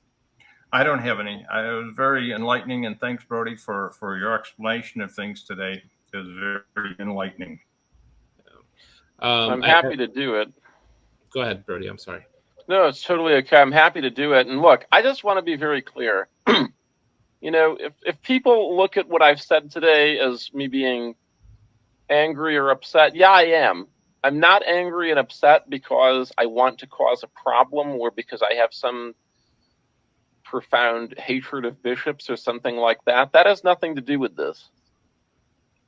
I don't have any. It was very enlightening, and thanks, Brody, for your explanation of things today. It was very, very enlightening. I'm happy to do it. Go ahead, Brody. I'm sorry. No, it's totally okay. I'm happy to do it. And look, I just want to be very clear. You know, if people look at what I've said today as me being angry or upset, yeah, I am. I'm not angry and upset because I want to cause a problem or because I have some profound hatred of bishops or something like that. That has nothing to do with this.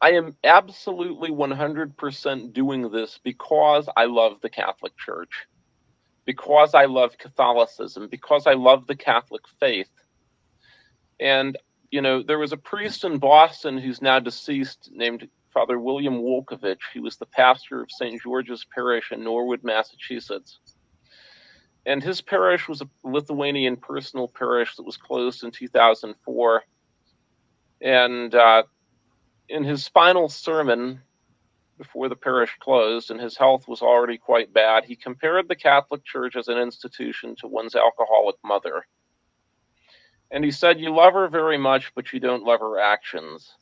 I am absolutely 100% doing this because I love the Catholic Church, because I love Catholicism, because I love the Catholic faith. And, you know, there was a priest in Boston who's now deceased named Father William Wolkovich. He was the pastor of St. George's Parish in Norwood, Massachusetts. And his parish was a Lithuanian personal parish that was closed in 2004. And in his final sermon before the parish closed, and his health was already quite bad, he compared the Catholic Church as an institution to one's alcoholic mother. And he said, you love her very much, but you don't love her actions.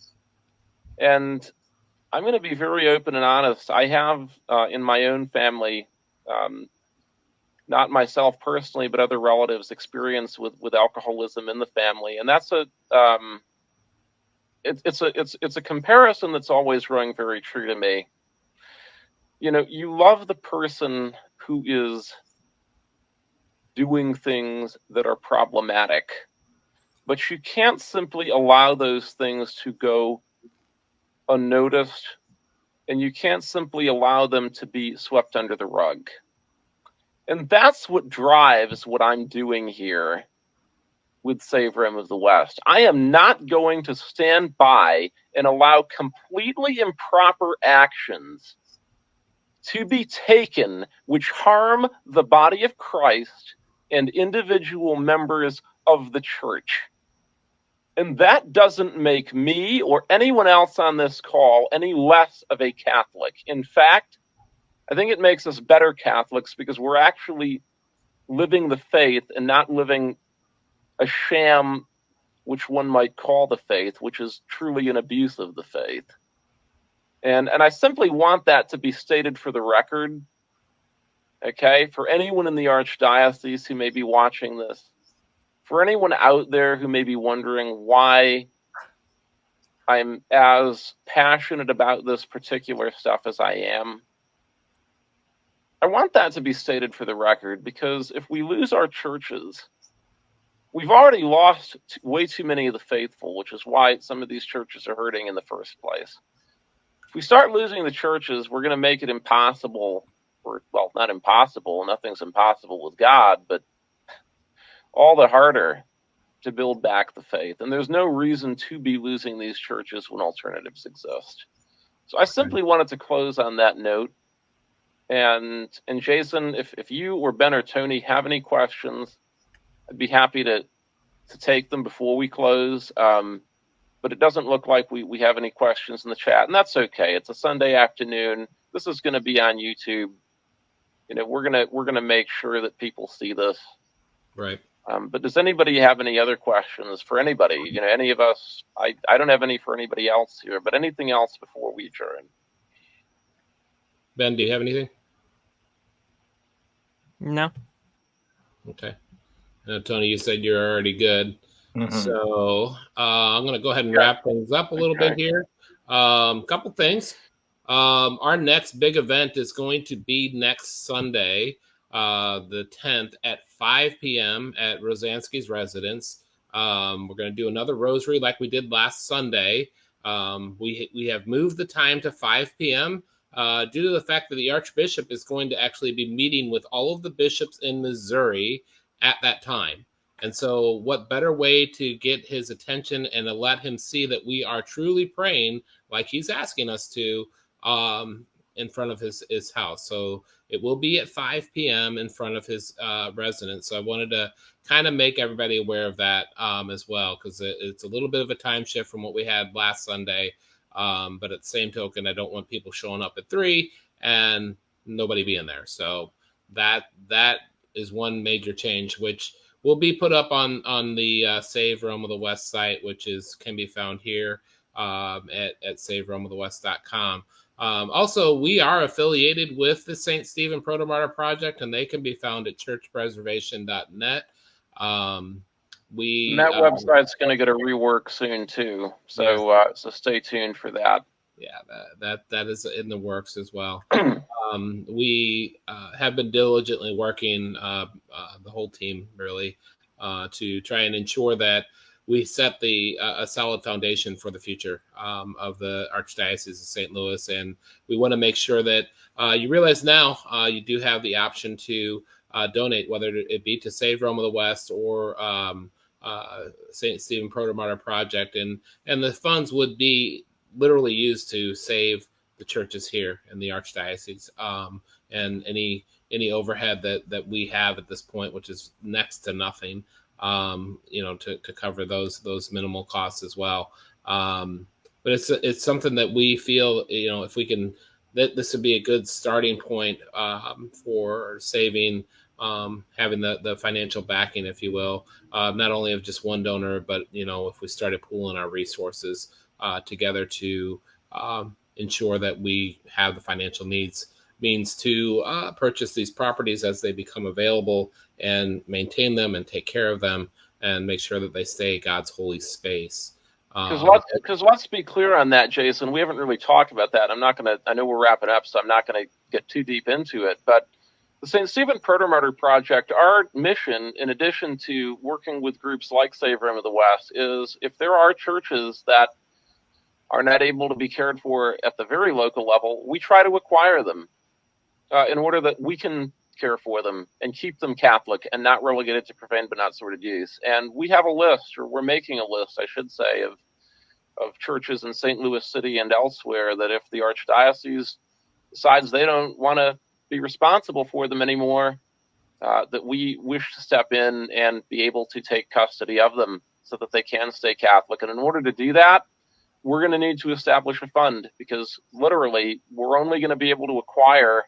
And I'm going to be very open and honest. I have in my own family, not myself personally, but other relatives, experience with alcoholism in the family, and that's it's a comparison that's always rung very true to me. You know, you love the person who is doing things that are problematic, but you can't simply allow those things to go unnoticed, and you can't simply allow them to be swept under the rug. And that's what drives what I'm doing here with Save Rome of the West. I am not going to stand by and allow completely improper actions to be taken which harm the body of Christ and individual members of the church. And that doesn't make me or anyone else on this call any less of a Catholic. In fact, I think it makes us better Catholics because we're actually living the faith and not living a sham, which one might call the faith, which is truly an abuse of the faith. And I simply want that to be stated for the record, okay? For anyone in the Archdiocese who may be watching this, for anyone out there who may be wondering why I'm as passionate about this particular stuff as I am, I want that to be stated for the record, because if we lose our churches, we've already lost way too many of the faithful, which is why some of these churches are hurting in the first place. If we start losing the churches, we're going to make it impossible, or, well, not impossible, nothing's impossible with God, but all the harder to build back the faith. And there's no reason to be losing these churches when alternatives exist. So I simply wanted to close on that note. And Jason, if you or Ben or Tony have any questions, I'd be happy to take them before we close. But it doesn't look like we have any questions in the chat, and that's okay. It's a Sunday afternoon. This is going to be on YouTube. You know, we're gonna make sure that people see this. Right. But does anybody have any other questions for anybody? You know, any of us? I don't have any for anybody else here, but anything else before we adjourn? Ben, do you have anything? No. Okay. Tony, you said you're already good. Mm-hmm. So I'm going to go ahead and wrap things up a little bit here. Couple things. Our next big event is going to be next Sunday, the 10th at 5 p.m. at Rosansky's residence. We're going to do another rosary like we did last Sunday. We have moved the time to 5 p.m. Due to the fact that the Archbishop is going to actually be meeting with all of the bishops in Missouri at that time. And so what better way to get his attention and to let him see that we are truly praying like he's asking us to in front of his house. So it will be at 5 p.m. in front of his residence. So I wanted to kind of make everybody aware of that as well, because it's a little bit of a time shift from what we had last Sunday. But at the same token, I don't want people showing up at 3 and nobody being there. So that is one major change, which will be put up on the Save Rome of the West site, which can be found here at saveromeofthewest.com. Also, we are affiliated with the St. Stephen Proto Martyr Project, and they can be found at churchpreservation.net. And that website's going to get a rework soon too, so yes. So stay tuned for that. Yeah, that is in the works as well. We have been diligently working, the whole team really, to try and ensure that we set a solid foundation for the future of the Archdiocese of St. Louis. And we want to make sure that you realize now you do have the option to donate, whether it be to Save Rome of the West or St. Stephen Proto Martyr Project. And the funds would be literally used to save the churches here in the Archdiocese, and any overhead that we have at this point, which is next to nothing, to cover those minimal costs as well. But it's something that we feel, if we can, that this would be a good starting point for saving, having the financial backing, if you will, not only of just one donor, but if we started pooling our resources together to ensure that we have the financial means to purchase these properties as they become available and maintain them and take care of them and make sure that they stay God's holy space. Because let's be clear on that, Jason. We haven't really talked about that. I know we're wrapping up, so I'm not going to get too deep into it. But the St. Stephen Proto Martyr Project, our mission, in addition to working with groups like Save Rome of the West, is if there are churches that are not able to be cared for at the very local level, we try to acquire them in order that we can care for them and keep them Catholic and not relegated to profane but not sordid use. And we have a list, or we're making a list, I should say, of churches in St. Louis City and elsewhere that if the Archdiocese decides they don't want to be responsible for them anymore, that we wish to step in and be able to take custody of them so that they can stay Catholic. And in order to do that, we're going to need to establish a fund, because literally we're only going to be able to acquire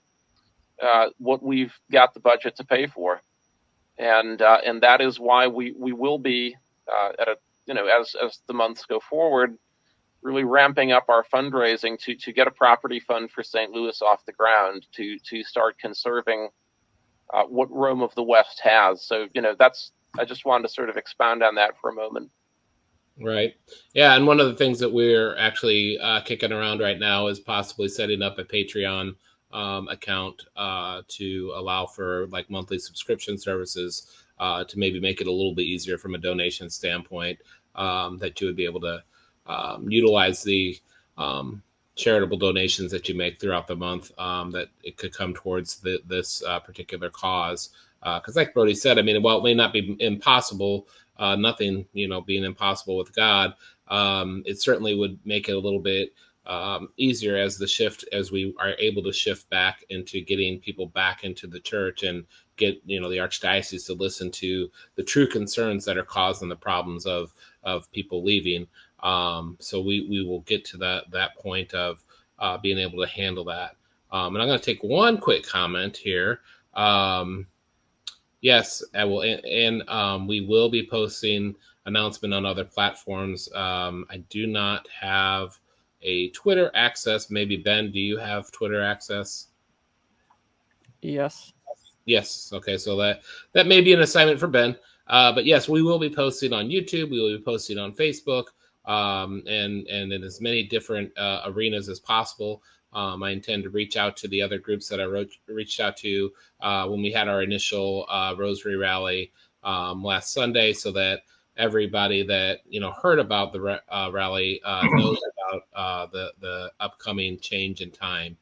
what we've got the budget to pay for. And that is why we will be as the months go forward, really ramping up our fundraising to get a property fund for St. Louis off the ground to start conserving what Rome of the West has. So, I just wanted to sort of expound on that for a moment. Right. Yeah. And one of the things that we're actually kicking around right now is possibly setting up a Patreon account to allow for like monthly subscription services to maybe make it a little bit easier from a donation standpoint, that you would be able to utilize the charitable donations that you make throughout the month, that it could come towards this particular cause. Because like Brody said, I mean, while it may not be impossible, nothing, being impossible with God, it certainly would make it a little bit easier as we are able to shift back into getting people back into the church and get, the Archdiocese to listen to the true concerns that are causing the problems of people leaving. So we will get to that point of being able to handle that. And I'm going to take one quick comment here. Yes, I will, and we will be posting announcement on other platforms. I do not have a Twitter access. Maybe Ben, do you have Twitter access? Yes. Yes. Okay, so that may be an assignment for Ben. But yes, we will be posting on YouTube. We will be posting on Facebook, and in as many different arenas as possible. I intend to reach out to the other groups that I reached out to when we had our initial Rosary Rally last Sunday, so that everybody that heard about the rally knows about the upcoming change in time.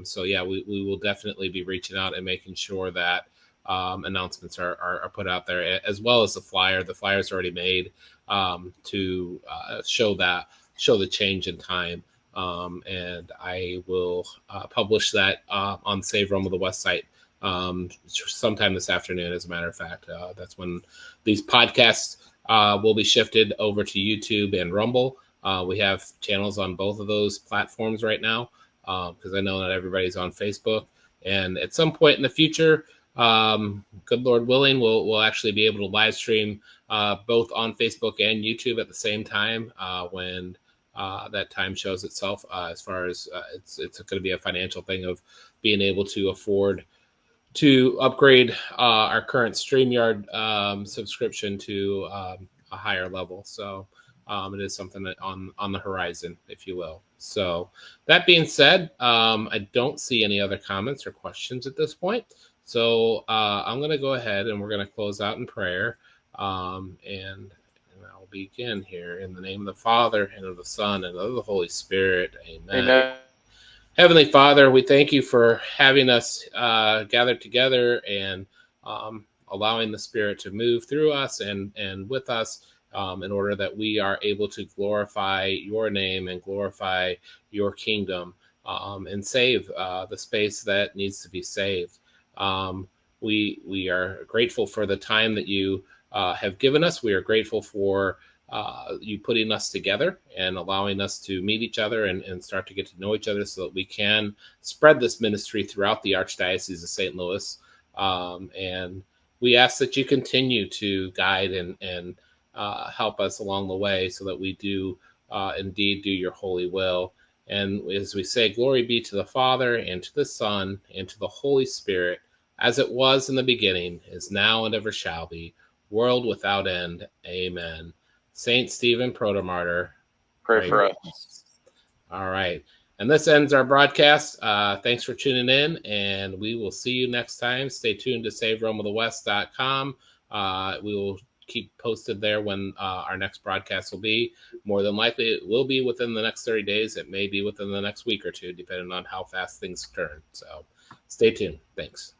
So yeah, we will definitely be reaching out and making sure that announcements are put out there, as well as the flyer. The flyer's already made to show the change in time. And I will publish that on Save Rome of the West site sometime this afternoon. As a matter of fact, that's when these podcasts will be shifted over to YouTube and Rumble. We have channels on both of those platforms right now, because I know not everybody's on Facebook. And at some point in the future, good Lord willing, we'll actually be able to live stream both on Facebook and YouTube at the same time when that time shows itself. As far as it's going to be a financial thing of being able to afford to upgrade our current StreamYard subscription to a higher level. So it is something that on the horizon, if you will. So that being said, I don't see any other comments or questions at this point. So I'm going to go ahead and we're going to close out in prayer. And I'll begin here in the name of the Father and of the Son and of the Holy Spirit. Amen. Amen. Heavenly Father, we thank you for having us gathered together and allowing the Spirit to move through us and with us in order that we are able to glorify your name and glorify your kingdom and save the space that needs to be saved. We are grateful for the time that you have given us. We are grateful for you putting us together and allowing us to meet each other and start to get to know each other so that we can spread this ministry throughout the Archdiocese of St. Louis. And we ask that you continue to guide and help us along the way so that we do indeed do your holy will. And as we say, glory be to the Father and to the Son and to the Holy Spirit, as it was in the beginning, is now, and ever shall be, world without end. Amen. Saint Stephen, Proto Martyr, Pray for us. All right. And this ends our broadcast. Thanks for tuning in, and we will see you next time. Stay tuned to SaveRomeOfTheWest.com. We will keep posted there when our next broadcast will be. More than likely, it will be within the next 30 days. It may be within the next week or two, depending on how fast things turn. So stay tuned. Thanks.